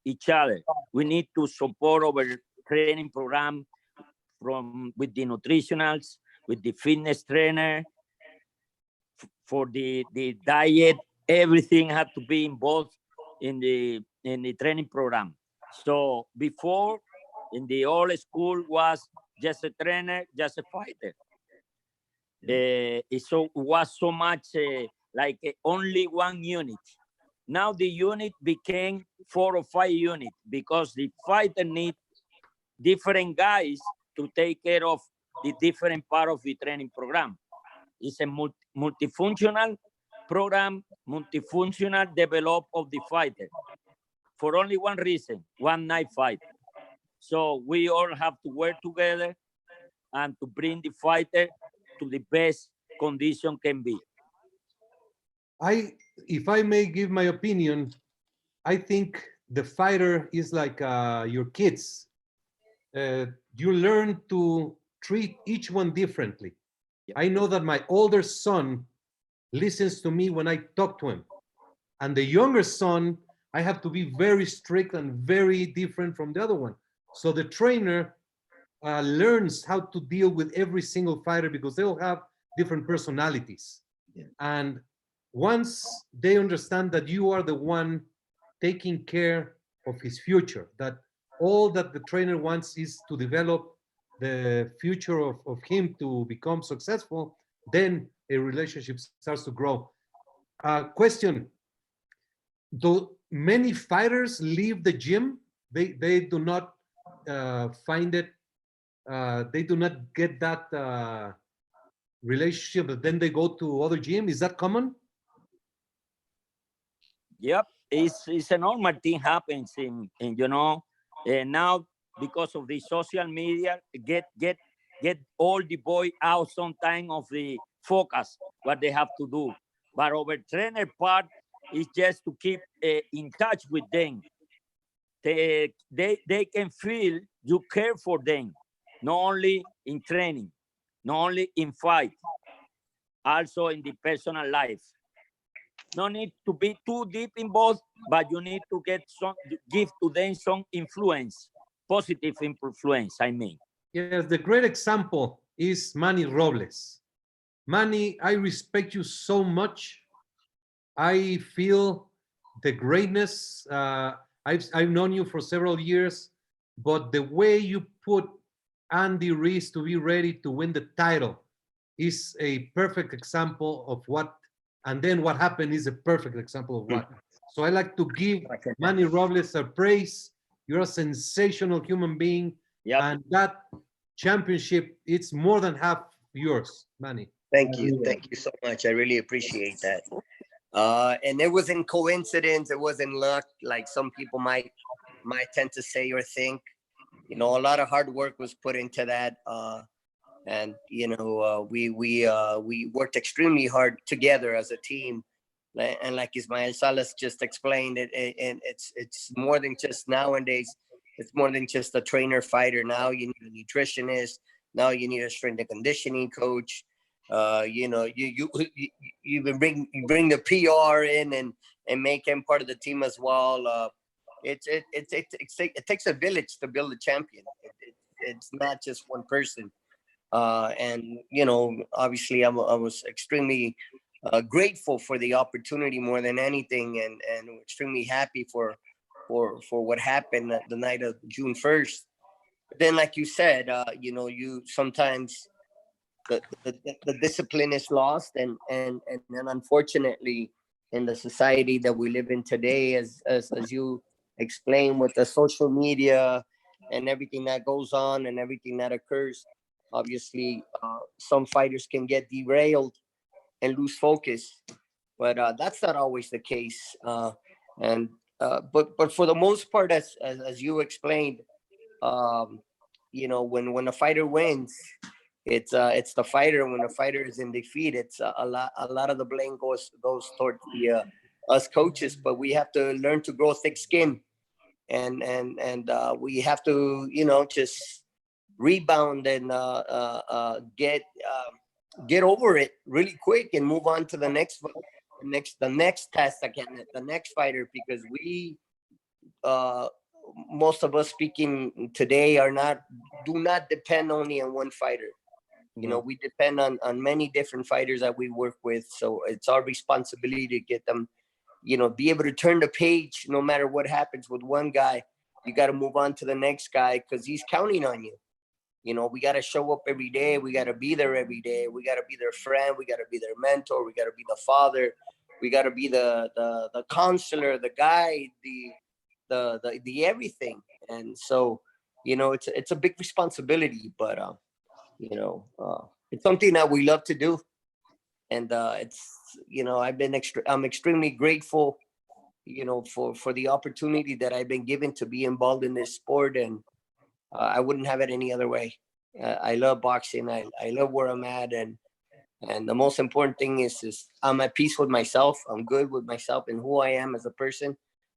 each other. We need to support our training program with the nutritionals, with the fitness trainer, for the diet. Everything had to be involved in the training program. So before, in the old school, was just a trainer, just a fighter. It was so much like only one unit. Now the unit became 4 or 5 units because the fighter need different guys to take care of the different part of the training program. It's a multifunctional program, multifunctional develop of the fighter for only one reason, one night fight. So we all have to work together and to bring the fighter to the best condition can be. If I may give my opinion, I think the fighter is like your kids. You learn to treat each one differently. I know that my older son listens to me when I talk to him. And the younger son, I have to be very strict and very different from the other one. So the trainer learns how to deal with every single fighter because they all have different personalities. Yeah. And once they understand that you are the one taking care of his future, that all that the trainer wants is to develop the future of him to become successful, then a relationship starts to grow. Question, do many fighters leave the gym? They do not find it, they do not get that relationship, but then they go to other gym. Is that common? Yep, it's a normal thing happens in you know, now because of the social media, get all the boy out sometime of the focus, what they have to do. But our trainer part is just to keep in touch with them. They can feel you care for them, not only in training, not only in fight, also in the personal life. No need to be too deep involved, but you need to give to them some influence, positive influence, I mean. Yes, the great example is Manny Robles. Manny, I respect you so much. I feel the greatness. I've known you for several years, but the way you put Andy Ruiz to be ready to win the title is a perfect example of what, and then what happened is a perfect example of what. So I like to give Manny Robles a praise. You're a sensational human being. Yep. And that championship, it's more than half yours, Manny. Thank you so much. I really appreciate that. And it wasn't coincidence, it wasn't luck, like some people might tend to say or think. You know, a lot of hard work was put into that. And you know, we worked extremely hard together as a team. And like Ismael Salas just explained it, and it's more than just nowadays. It's more than just a trainer fighter. Now you need a nutritionist. Now you need a strength and conditioning coach. You know, you bring the PR in and make him part of the team as well. It takes a village to build a champion. It's not just one person. And you know, obviously, I was extremely grateful for the opportunity more than anything, and extremely happy for what happened the night of June 1st. But then, like you said, you know, you sometimes the discipline is lost, and unfortunately, in the society that we live in today, as you explained, with the social media and everything that goes on and everything that occurs, obviously some fighters can get derailed and lose focus, but that's not always the case. But for the most part, as you explained, when a fighter wins, it's the fighter. When the fighter is in defeat, it's a lot of the blame goes towards the us coaches. But we have to learn to grow thick skin, and we have to just rebound and get over it really quick and move on to the next test again, the next fighter, because we most of us speaking today do not depend only on one fighter. We depend on many different fighters that we work with. So it's our responsibility to get them, be able to turn the page. No matter what happens with one guy, you got to move on to the next guy, because he's counting on you. We got to show up every day. We got to be there every day. We got to be their friend. We got to be their mentor. We got to be the father. We got to be the counselor, the guide, the everything. And so, it's a big responsibility, but it's something that we love to do. And I'm extremely grateful, for the opportunity that I've been given to be involved in this sport, and I wouldn't have it any other way. I love boxing. I love where I'm at, and the most important thing is I'm at peace with myself. I'm good with myself and who I am as a person,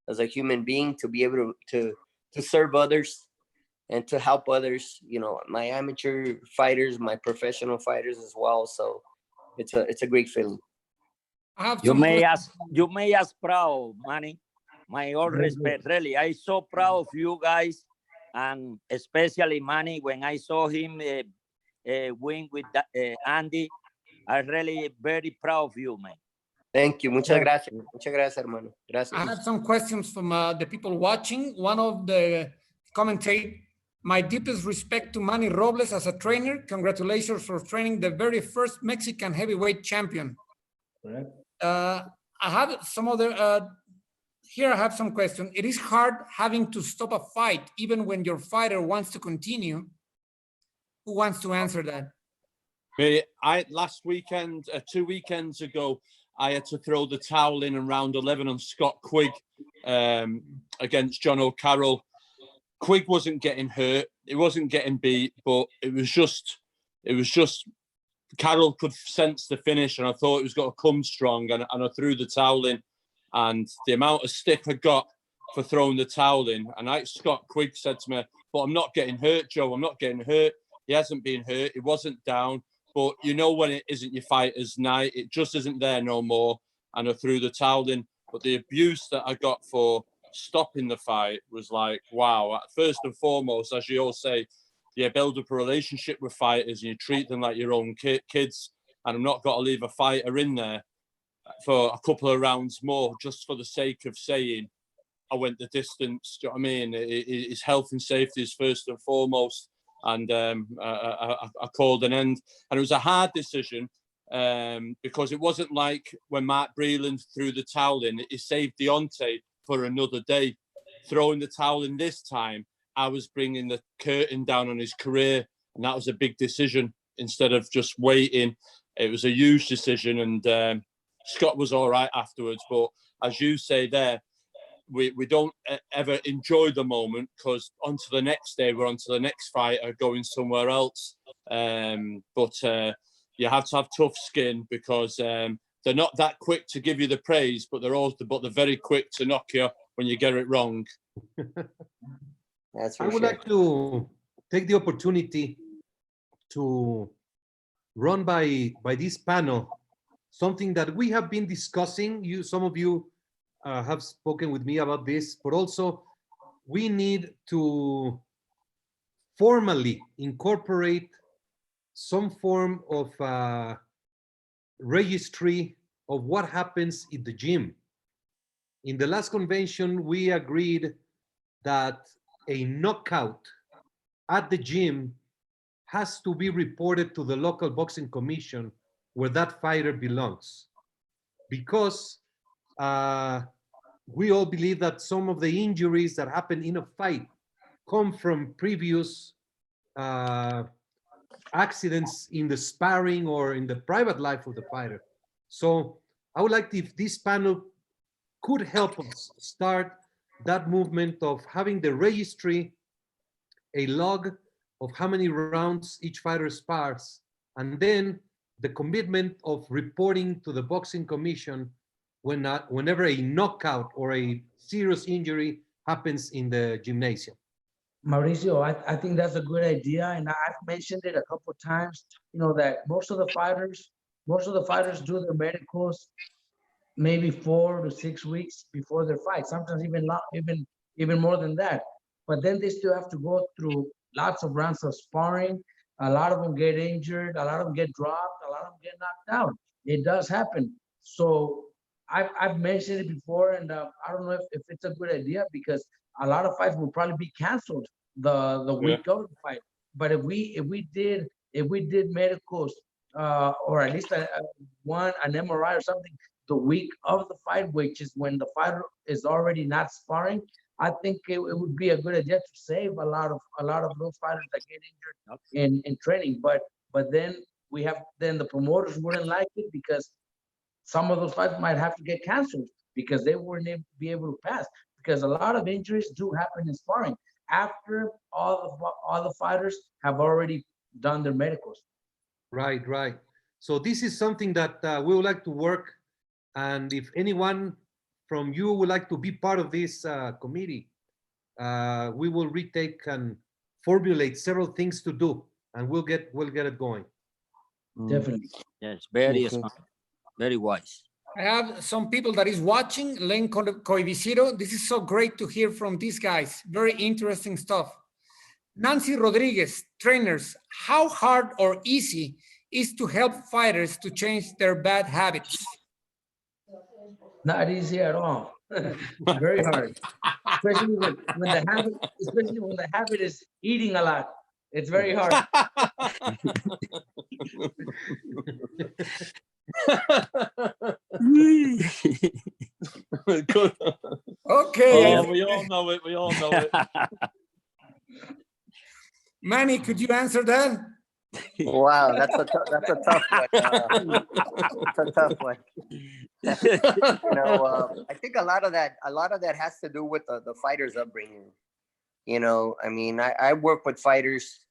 as a human being, to be able to serve others and to help others. My amateur fighters, my professional fighters as well. So it's a great feeling. You may ask proud, Manny. My all respect, really. I'm so proud of you guys, and especially Manny. When I saw him win with Andy, I'm really very proud of you, man. Thank you. Muchas gracias. Muchas gracias, hermano. Gracias. I have some questions from the people watching. One of the commentate, my deepest respect to Manny Robles as a trainer. Congratulations for training the very first Mexican heavyweight champion. I have some other, here I have some questions. It is hard having to stop a fight, even when your fighter wants to continue. Who wants to answer that? Last weekend, 2 weekends ago, I had to throw the towel in round 11 on Scott Quigg against John O'Carroll. Quigg wasn't getting hurt, he wasn't getting beat, but it was just Carroll could sense the finish, and I thought it was going to come strong, and I threw the towel in, and the amount of stick I got for throwing the towel in, and Scott Quigg said to me, "But I'm not getting hurt, Joe. I'm not getting hurt." He hasn't been hurt. He wasn't down. But when it isn't your fighter's night, it just isn't there no more. And I threw the towel in. But the abuse that I got for stopping the fight was like, wow. First and foremost, as you all say, you build up a relationship with fighters and you treat them like your own kids. And I'm not going to leave a fighter in there for a couple of rounds more just for the sake of saying I went the distance. Do you know what I mean? His health and safety is first and foremost. And I called an end. And it was a hard decision because it wasn't like when Mark Breland threw the towel in, he saved Deontay for another day. Throwing the towel in this time, I was bringing the curtain down on his career. And that was a big decision instead of just waiting. It was a huge decision. And Scott was all right afterwards. But as you say there, we don't ever enjoy the moment because on to the next day, we're on to the next fighter going somewhere else. But you have to have tough skin because they're not that quick to give you the praise, but they're very quick to knock you when you get it wrong. I would like to take the opportunity to run by this panel something that we have been discussing. Some of you have spoken with me about this, but also we need to formally incorporate some form of registry of what happens in the gym. In the last convention, we agreed that a knockout at the gym has to be reported to the local boxing commission where that fighter belongs. Because we all believe that some of the injuries that happen in a fight come from previous accidents in the sparring or in the private life of the fighter. So I would like if this panel could help us start that movement of having the registry, a log of how many rounds each fighter spars, and then the commitment of reporting to the boxing commission whenever a knockout or a serious injury happens in the gymnasium. Mauricio, I think that's a good idea, and I've mentioned it a couple of times. You know that most of the fighters do their medicals maybe 4 to 6 weeks before their fight. Sometimes even more than that. But then they still have to go through lots of rounds of sparring. A lot of them get injured. A lot of them get dropped. A lot of them get knocked out. It does happen. So I've mentioned it before, and I don't know if it's a good idea because a lot of fights will probably be canceled the week of the fight. But if we did medicals or at least an MRI or something the week of the fight, which is when the fighter is already not sparring, I think it would be a good idea to save a lot of those fighters that get injured in training. But then the promoters wouldn't like it because some of those fights might have to get canceled because they wouldn't be able to pass. Because a lot of injuries do happen in sparring after all the fighters have already done their medicals. Right. So this is something that we would like to work. And if anyone from you would like to be part of this committee, we will retake and formulate several things to do, and we'll get it going. Definitely. Yes, very smart, very wise. I have some people that is watching, Len Coibiciro. This is so great to hear from these guys. Very interesting stuff. Nancy Rodriguez, trainers, how hard or easy is to help fighters to change their bad habits? Not easy at all. Very hard. Especially when the habit is eating a lot. It's very hard. Okay. Oh, we all know it. Manny, could you answer that? Wow, that's a tough one. That's a tough one. I think a lot of that has to do with the fighters' upbringing. I mean, I work with fighters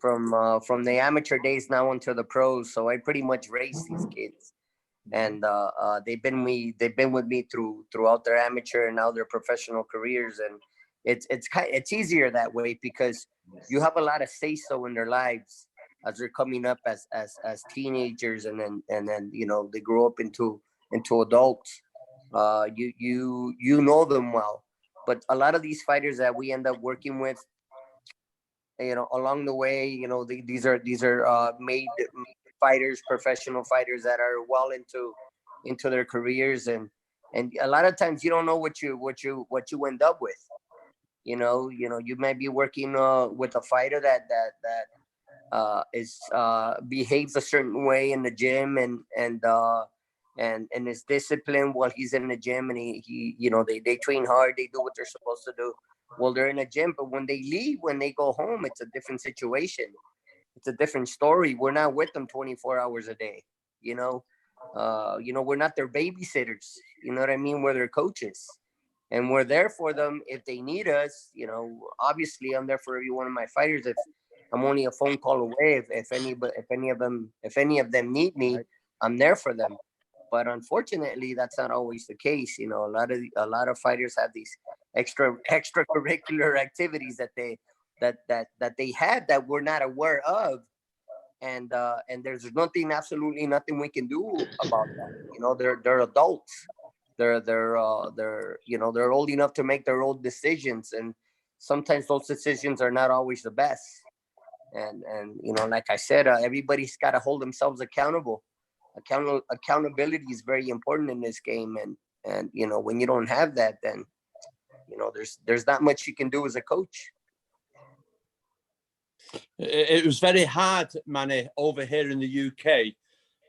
from the amateur days now until the pros, so I pretty much raise these kids, and they've been with me throughout their amateur and now their professional careers, and it's easier that way because you have a lot of say-so in their lives as they're coming up as teenagers, and then they grow up into adults. You know them well, but a lot of these fighters that we end up working with, along the way, these are made fighters, professional fighters that are well into their careers, and a lot of times you don't know what you end up with. You might be working with a fighter that behaves a certain way in the gym and is disciplined while he's in the gym, and they train hard, they do what they're supposed to do while they're in the gym. But when they leave, when they go home, it's a different situation. It's a different story. We're not with them 24 hours a day. We're not their babysitters. You know what I mean? We're their coaches, and we're there for them if they need us. Obviously, I'm there for every one of my fighters. If I'm only a phone call away, if any of them need me, I'm there for them. But unfortunately, that's not always the case. A lot of fighters have these extracurricular activities that they had that we're not aware of, and there's absolutely nothing we can do about that. They're adults. They're old enough to make their own decisions, and sometimes those decisions are not always the best. And like I said, everybody's got to hold themselves accountable. Accountability is very important in this game, and when you don't have that, then there's not much you can do as a coach. It was very hard, Manny, over here in the UK.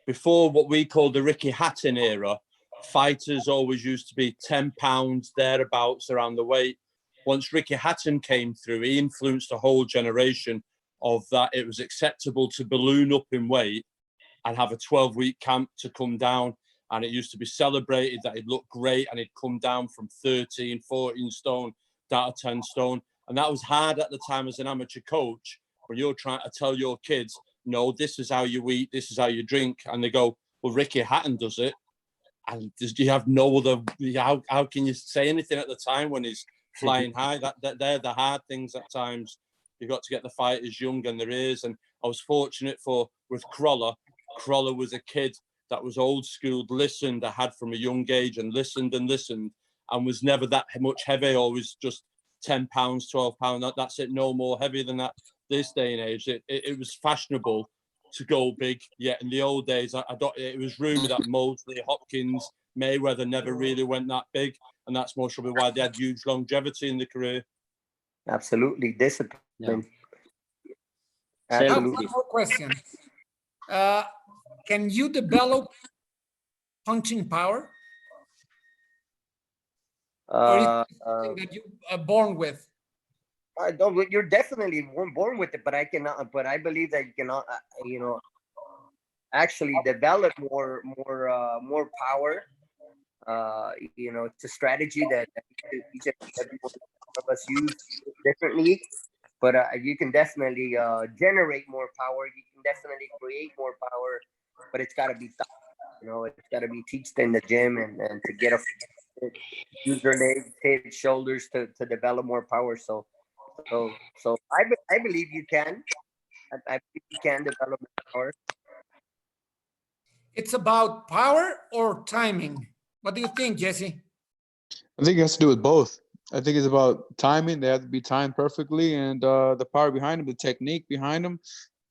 Before what we call the Ricky Hatton era, fighters always used to be 10 pounds thereabouts around the weight. Once Ricky Hatton came through, he influenced a whole generation of that. It was acceptable to balloon up in weight and have a 12-week camp to come down. And it used to be celebrated that he'd look great and he'd come down from 13, 14 stone down to 10 stone. And that was hard at the time as an amateur coach, when you're trying to tell your kids, no, this is how you eat, this is how you drink. And they go, well, Ricky Hatton does it. And you have no other, how can you say anything at the time when he's flying high? They're the hard things at times. You've got to get the fighters young and there is. And I was fortunate with Crawler. Crawler was a kid that was old school, listened, I had from a young age and listened and was never that much heavy, always just 10 pounds, 12 pounds. That's it, no more heavy than that this day and age. It was fashionable to go big. Yet in the old days, it was rumored that Mosley, Hopkins, Mayweather never really went that big. And that's most probably why they had huge longevity in the career. Absolutely. Discipline. Yeah. One more question. Can you develop punching power? Or is it something that you are born with? I don't. You're definitely born with it, but I cannot. But I believe that you cannot. Actually develop more power. It's a strategy that each of us use differently. But you can definitely generate more power. You can definitely create more power. But it's got to be taught. It's got to be taught in the gym and to get use your legs, hips, shoulders to develop more power. So I believe you can. I believe you can develop more power. It's about power or timing. What do you think, Jesse? I think it has to do with both. I think it's about timing. They have to be timed perfectly, and the power behind them, the technique behind them.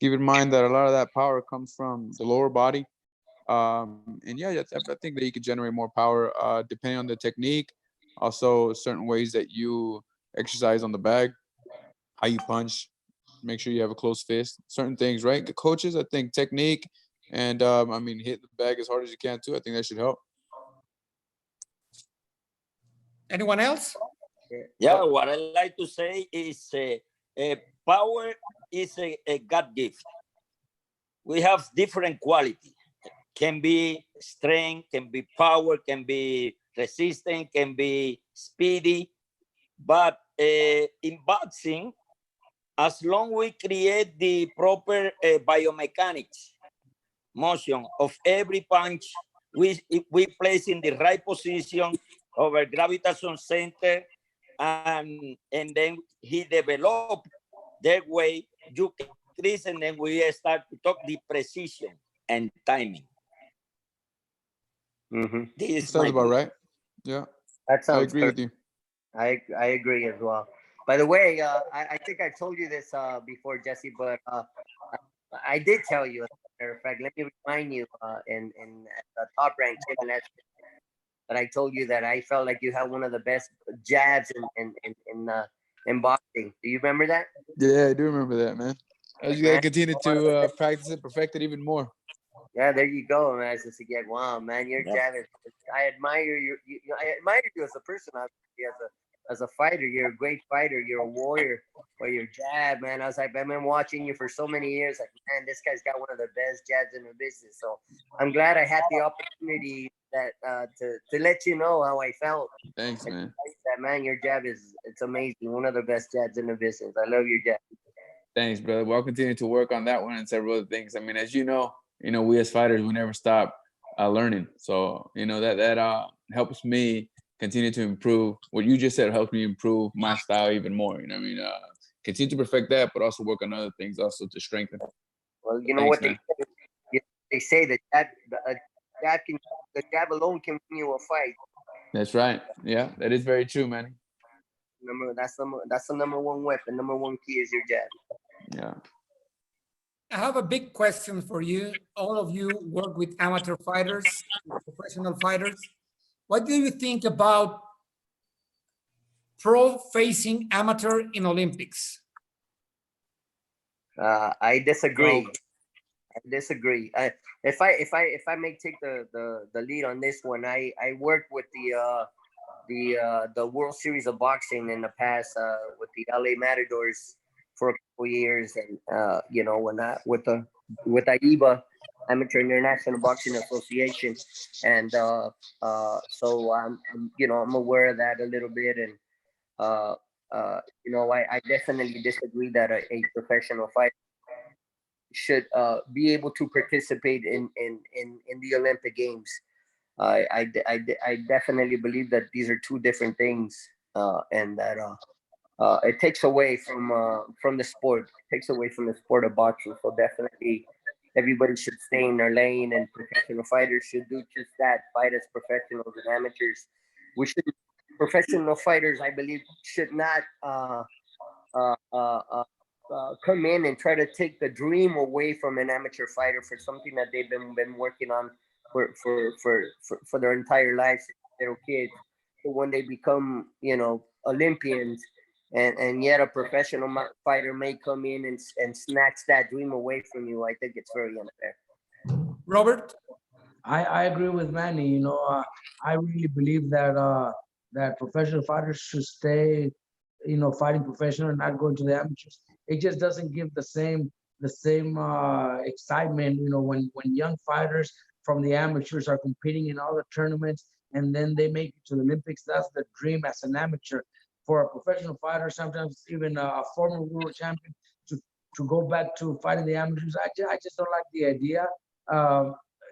Keep in mind that a lot of that power comes from the lower body. And yeah, I think that you can generate more power depending on the technique. Also, certain ways that you exercise on the bag, how you punch, make sure you have a close fist, certain things, right? The coaches, I think technique and hit the bag as hard as you can too. I think that should help. Anyone else? Yeah, what I like to say is power is a God gift. We have different quality. Can be strength, can be power, can be resistant, can be speedy. But in boxing, as long we create the proper biomechanics, motion of every punch, we place in the right position over gravitation center, and then he developed that way. You can increase, and then we start to talk the precision and timing. This sounds about right. Yeah, that sounds. I agree with you. I agree as well. By the way, I think I told you this before, Jesse, but I did tell you. As a matter of fact, let me remind you in the Top Rank Gym that I told you that I felt like you had one of the best jabs in boxing. Do you remember that? Yeah, I do remember that, man. I was gonna continue to practice it, perfect it even more. Yeah, there you go, man. Just to get wow, man, your jab is. I admire you. I admire you as a person, obviously, as a fighter. You're a great fighter. You're a warrior. But your jab, man, I was like, I've been watching you for so many years. Like, man, this guy's got one of the best jabs in the business. So I'm glad I had the opportunity that to let you know how I felt. Thanks, man. That man, your jab it's amazing. One of the best jabs in the business. I love your jab. Thanks, brother. Well, I'll continue to work on that one and several other things. I mean, as you know, we as fighters, we never stop learning. So, that helps me continue to improve. What you just said helps me improve my style even more. Continue to perfect that, but also work on other things also to strengthen. Well, you know what they say that the jab alone can win you a fight. That's right. Yeah, that is very true, man. That's the number one weapon. Number one key is your jab. Yeah. I have a big question for you. All of you work with amateur fighters, professional fighters. What do you think about pro facing amateur in Olympics? I disagree. Well, I disagree. If I may take the lead on this one, I worked with the World Series of Boxing in the past with the LA Matadors for a couple years, and you know, when I with AIBA, Amateur International Boxing Association, and so you know, I'm aware of that a little bit, and you know, I definitely disagree that a professional fighter should be able to participate in the Olympic Games. I definitely believe that these are two different things, and that it takes away from the sport. It takes away from the sport of boxing. So definitely, everybody should stay in their lane, and professional fighters should do just that: fight as professionals and amateurs. We should Professional fighters, I believe, should not come in and try to take the dream away from an amateur fighter for something that they've been working on for their entire lives, little kids. So when they become, you know, Olympians, and yet a professional fighter may come in and snatch that dream away from you, I think it's very unfair. Robert? I agree with Manny. You know, I really believe that that professional fighters should stay, you know, fighting professional and not going to the amateurs. It just doesn't give the same excitement, you know, when young fighters from the amateurs are competing in all the tournaments and then they make it to the Olympics. That's the dream as an amateur. For a professional fighter, sometimes even a former world champion, to go back to fighting the amateurs, I just don't like the idea.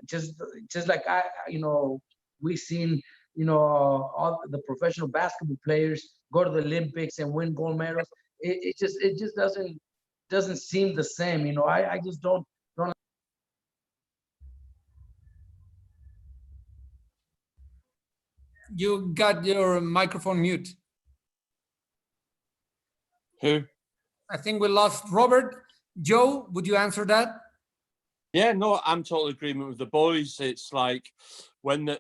Just like you know, we've seen, you know, all the professional basketball players go to the Olympics and win gold medals. It just doesn't seem the same. You know, I just don't. You got your microphone mute. Who? I think we lost Robert. Joe, would you answer that? Yeah, no, I'm totally agreement with the boys. It's like when in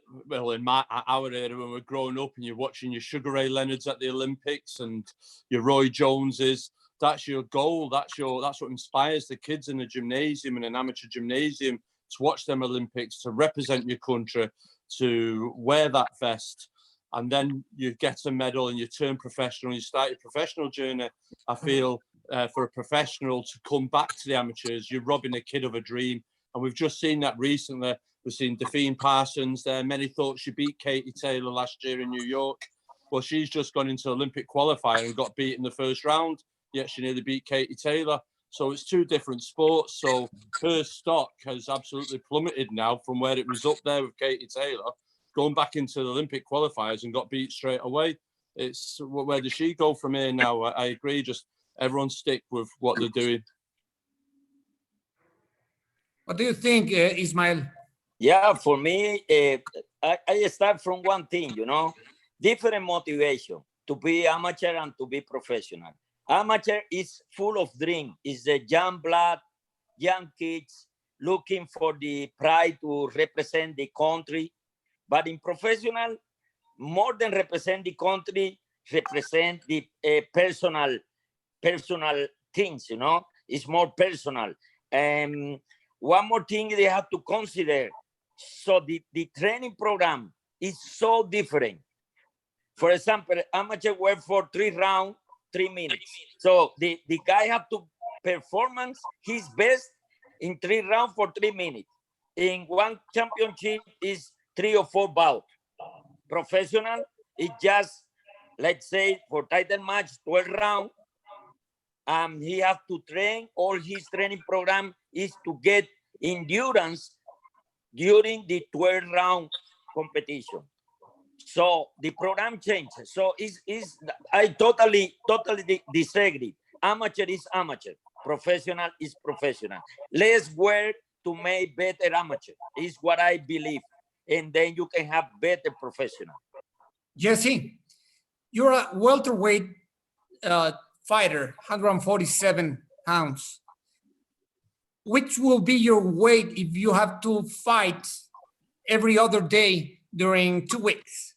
our era, when we're growing up and you're watching your Sugar Ray Leonards at the Olympics and your Roy Joneses, that's your goal. That's what inspires the kids in the gymnasium, in an amateur gymnasium, to watch them Olympics, to represent your country, to wear that vest. And then you get a medal and you turn professional, you start your professional journey. I feel for a professional to come back to the amateurs, you're robbing a kid of a dream. And we've just seen that recently. We've seen Define Parsons there. Many thought she beat Katie Taylor last year in New York. Well, she's just gone into Olympic qualifier and got beat in the first round, yet she nearly beat Katie Taylor. So it's two different sports. So her stock has absolutely plummeted now from where it was up there with Katie Taylor, going back into the Olympic qualifiers and got beat straight away. It's where does she go from here now? I agree. Just everyone stick with what they're doing. What do you think, Ismael? Yeah, for me, I start from one thing, you know, different motivation to be amateur and to be professional. Amateur is full of dream. It's the young blood, young kids looking for the pride to represent the country. But in professional, more than represent the country, represent the personal things, you know, it's more personal. And one more thing they have to consider. So the training program is so different. For example, amateur work for 3 rounds, 3 minutes. So the guy have to performance his best in 3 rounds for 3 minutes. In one championship is 3 or 4 bouts. Professional is just, let's say, for title match, 12 rounds. He have to train. All his training program is to get endurance during the 12 round competition. So the program changes. So I totally disagree. Amateur is amateur. Professional is professional. Let's work to make better amateur is what I believe. And then you can have better professional. Jesse, you're a welterweight fighter, 147 pounds. Which will be your weight if you have to fight every other day during 2 weeks?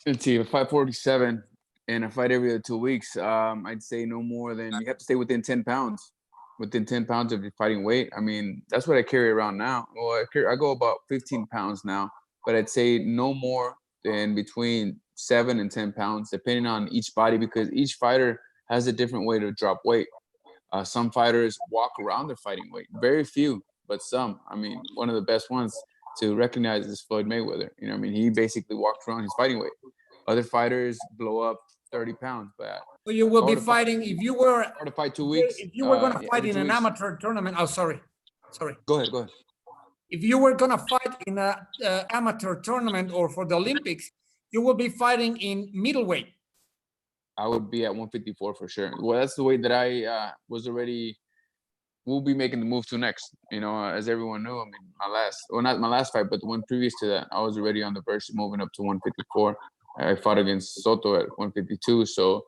Let's see, 547. and I fight every other 2 weeks, I'd say no more than, you have to stay within 10 pounds. Within 10 pounds of your fighting weight. I mean, that's what I carry around now. Well, I go about 15 pounds now, but I'd say no more than between 7 and 10 pounds, depending on each body, because each fighter has a different way to drop weight. Some fighters walk around their fighting weight, very few, but some. I mean, one of the best ones to recognize is Floyd Mayweather. You know, I mean, he basically walks around his fighting weight. Other fighters blow up 30 pounds, but So you will be fighting if you were to fight 2 weeks. If you were going to yeah, fight every in 2 an weeks. amateur tournament, oh sorry. Go ahead. If you were going to fight in a amateur tournament or for the Olympics, you will be fighting in middleweight. I would be at 154 for sure. Well, that's the weight that I was already. We'll be making the move to next. You know, as everyone knew, I mean, not my last fight, but the one previous to that, I was already on the verge of moving up to 154. I fought against Soto at 152. So,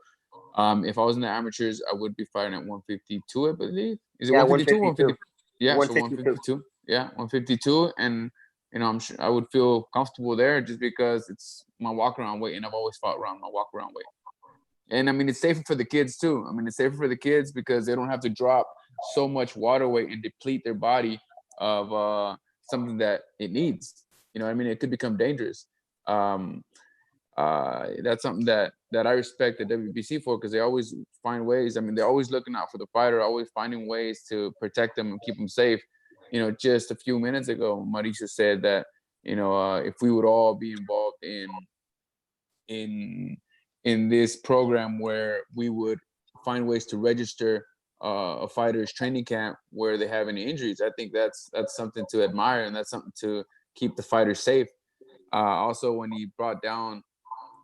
if I was in the amateurs, I would be fighting at 152, I believe. Is it 152? 152. Yeah, 152. Yeah, 152, and you know, I'm sure I would feel comfortable there just because it's my walk around weight, and I've always fought around my walk around weight. And I mean, it's safer for the kids too. I mean, it's safer for the kids because they don't have to drop so much water weight and deplete their body of something that it needs. You know what I mean? It could become dangerous. That's something that I respect the WBC for, because they always find ways. I mean, they're always looking out for the fighter, always finding ways to protect them and keep them safe. You know, just a few minutes ago, Mauricio said that, you know, if we would all be involved in this program where we would find ways to register a fighter's training camp where they have any injuries, I think that's something to admire, and that's something to keep the fighter safe. Also, when he brought down,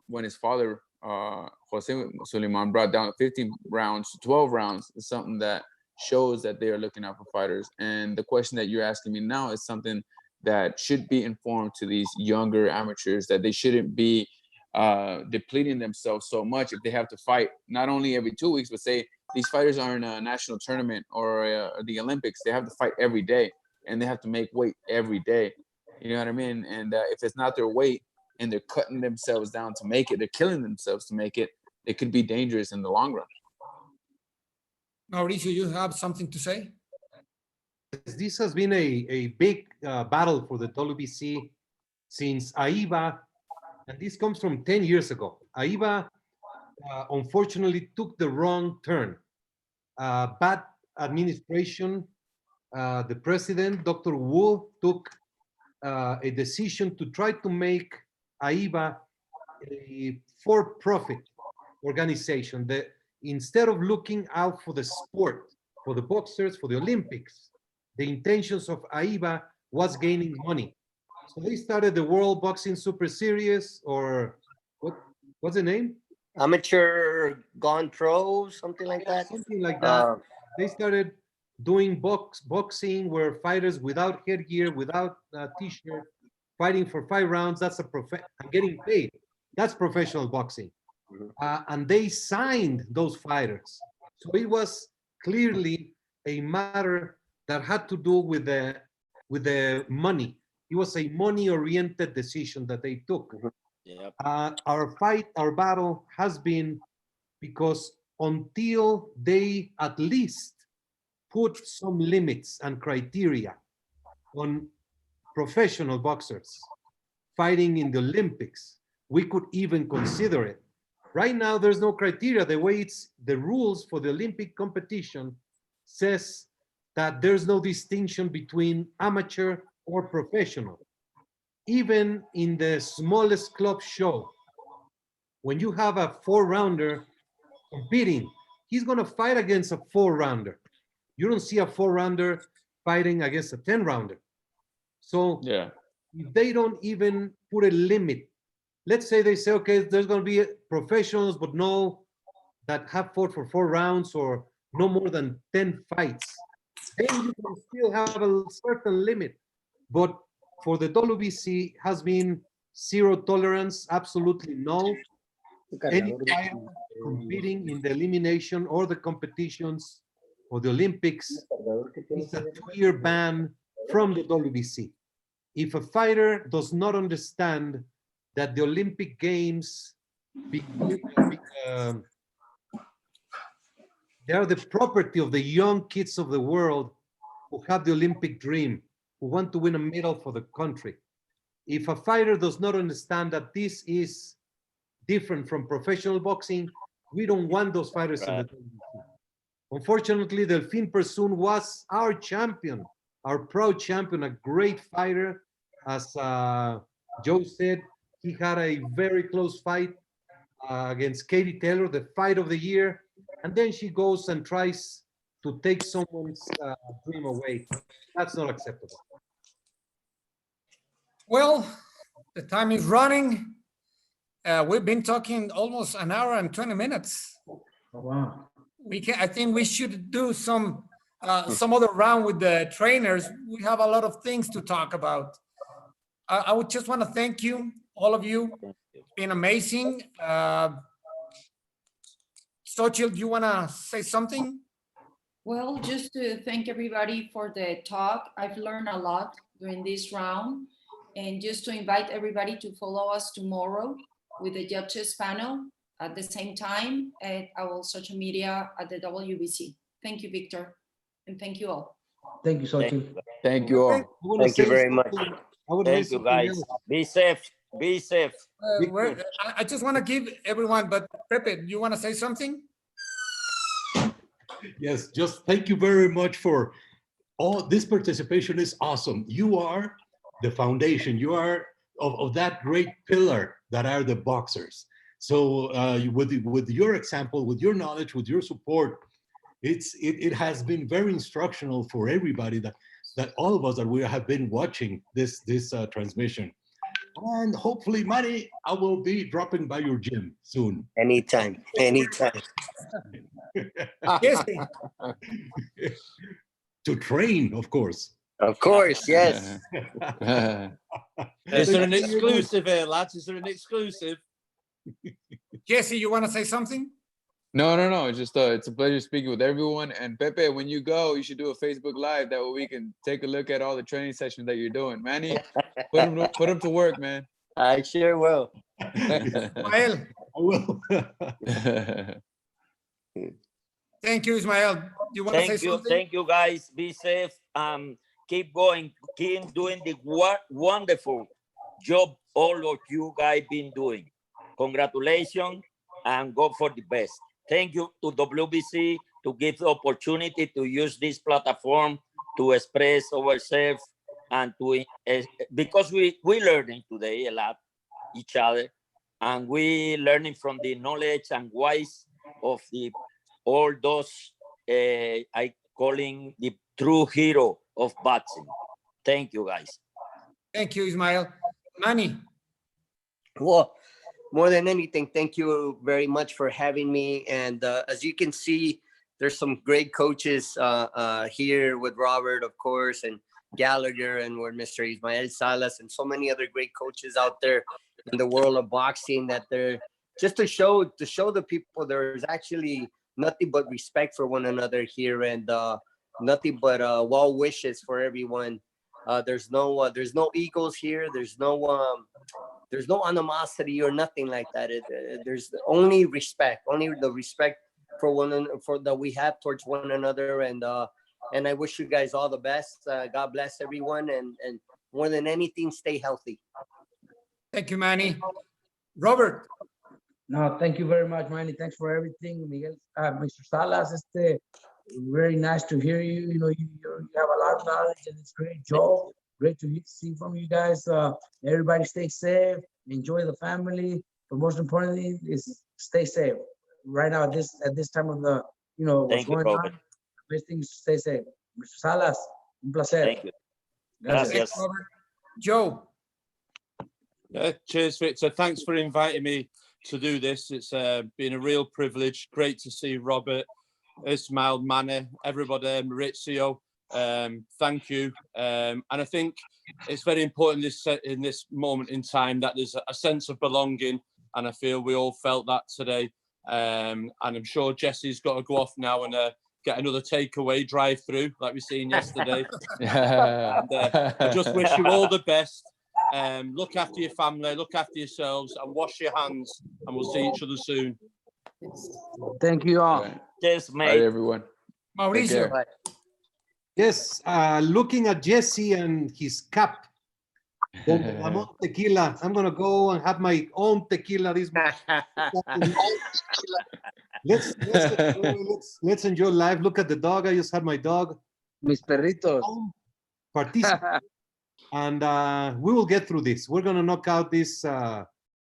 when his father, Jose Suleiman, brought down 15 rounds to 12 rounds, is something that shows that they are looking out for fighters. And the question that you're asking me now is something that should be informed to these younger amateurs, that they shouldn't be depleting themselves so much if they have to fight not only every 2 weeks, but say these fighters are in a national tournament or the Olympics, they have to fight every day and they have to make weight every day. You know what I mean? And if it's not their weight and they're cutting themselves down to make it, they're killing themselves to make it, it could be dangerous in the long run. Mauricio, you have something to say? This has been a big battle for the WBC since AIBA, and this comes from 10 years ago. AIBA, unfortunately, took the wrong turn. Bad administration. The president, Dr. Wu, took a decision to try to make AIBA a for-profit organization that, instead of looking out for the sport, for the boxers, for the Olympics, the intentions of AIBA was gaining money. So they started the World Boxing Super Series, or what's the name? Amateur Gone Pro, something like that. Something like that. They started doing boxing where fighters without headgear, without a t-shirt, fighting for 5 rounds. That's and getting paid. That's professional boxing. And they signed those fighters. So it was clearly a matter that had to do with the money. It was a money-oriented decision that they took. Yep. Our battle has been because until they at least put some limits and criteria on professional boxers fighting in the Olympics, we could even consider it. Right now, there's no criteria. The way the rules for the Olympic competition says that there's no distinction between amateur or professional. Even in the smallest club show, when you have a 4-rounder competing, he's going to fight against a 4-rounder. You don't see a 4-rounder fighting against a 10-rounder. So yeah, if they don't even put a limit, let's say they say, okay, there's going to be professionals, but no, that have fought for 4 rounds or no more than 10 fights. Then you can still have a certain limit. But for the WBC has been 0 tolerance, absolutely no. Any fighter competing in the elimination or the competitions or the Olympics is a 2-year ban from the WBC. If a fighter does not understand that the Olympic Games they are the property of the young kids of the world who have the Olympic dream, who want to win a medal for the country. If a fighter does not understand that this is different from professional boxing, we don't want those fighters in the WBC. Unfortunately, Delfin Persoon was our champion, our proud champion, a great fighter. As Joe said, he had a very close fight against Katie Taylor, the fight of the year, and then she goes and tries to take someone's dream away. That's not acceptable. Well, the time is running. We've been talking almost an hour and 20 minutes. Oh, wow. I think we should do some other round with the trainers. We have a lot of things to talk about. I would just want to thank you, all of you. It's been amazing. Xochitl, do you want to say something? Well, just to thank everybody for the talk. I've learned a lot during this round. And just to invite everybody to follow us tomorrow with the judges panel at the same time at our social media at the WBC. Thank you, Victor. And thank you all. Thank you, Xochitl. Thank you all. Thank you very much. Thank you, guys. Be safe. Be safe. I just want to give everyone, but Pepe, you want to say something? Yes, just thank you very much for all this participation is awesome. You are the foundation. You are of that great pillar that are the boxers. So with your example, with your knowledge, with your support, it has been very instructional for everybody that all of us that we have been watching this transmission. And hopefully, Manny, I will be dropping by your gym soon. Anytime, anytime. Yes. To train, of course. Of course, yes. Is there an exclusive here, lads? Is there an exclusive? Jesse, you want to say something? No. Just it's a pleasure speaking with everyone. And Pepe, when you go, you should do a Facebook Live. That way we can take a look at all the training sessions that you're doing. Manny, put them to work, man. I sure will. Ismael. I will. Thank you, Ismael. You want to say something? Thank you, guys. Be safe. Keep going. Keep doing the wonderful job all of you guys been doing. Congratulations and go for the best. Thank you to WBC to give the opportunity to use this platform to express ourselves and to because we learning today a lot each other, and we learning from the knowledge and wise of all those I calling the true hero of boxing. Thank you, guys. Thank you, Ismael. Manny. Well, more than anything, thank you very much for having me. And as you can see, there's some great coaches here with Robert, of course, and Gallagher, and with Mr. Ismael Salas, and so many other great coaches out there in the world of boxing that they're just to show the people there's actually nothing but respect for one another here, and nothing but well wishes for everyone. There's no egos here. There's no animosity or nothing like that. There's only respect, only the respect for that we have towards one another. And I wish you guys all the best. God bless everyone, and more than anything, stay healthy. Thank you, Manny. Robert. No, thank you very much, Manny. Thanks for everything, Miguel. Mr. Salas, very nice to hear you. You know, you have a lot of knowledge, and it's great. Joe, great to see from you guys. Everybody stay safe, enjoy the family, but most importantly is stay safe. Right now, at this time of the, what's going on, the best thing is to stay safe. Mr. Salas, un placer. Thank you. Gracias. Robert. Joe. Cheers, Victor. Thanks for inviting me to do this. It's been a real privilege. Great to see Robert, Ismael, Manny, everybody, Maurizio. Thank you. And I think it's very important in this moment in time that there's a sense of belonging, and I feel we all felt that today. And I'm sure Jesse's got to go off now and get another takeaway drive through like we seen yesterday. And, I just wish you all the best. Look after your family, look after yourselves, and wash your hands. And we'll see each other soon. Thank you all. Cheers, All mate. right, everyone. Take Mauricio. care. Yes, looking at Jesse and his cup. Don Ramon tequila. I'm gonna go and have my own tequila this morning. Let's enjoy life. Look at the dog. I just had my dog. Mis perritos. Participate. And we will get through this. We're gonna knock out this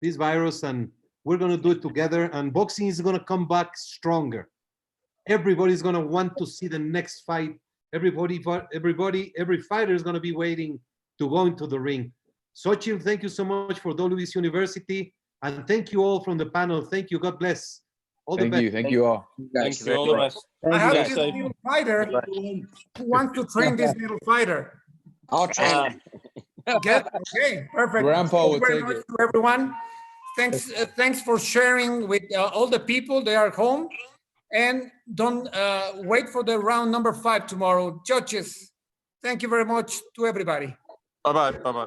virus, and we're gonna do it together. And boxing is gonna come back stronger. Everybody's gonna want to see the next fight. Every fighter is gonna be waiting to go into the ring. Xochitl, thank you so much for WBC University, and thank you all from the panel. Thank you. God bless. All the best. Thank you all. Thank you. All the best. I have you. this little fighter who wants to train this little fighter. I'll train. Okay, perfect. Grandpa will Thank you very take much it. to everyone. Thanks for sharing with all the people. They are home, and don't wait for the round number 5 tomorrow. Judges, thank you very much to everybody. Bye bye. Bye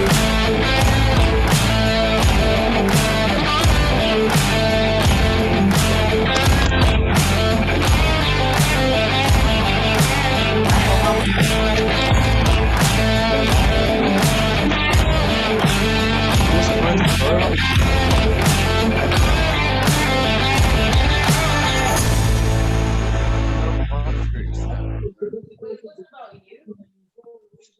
bye.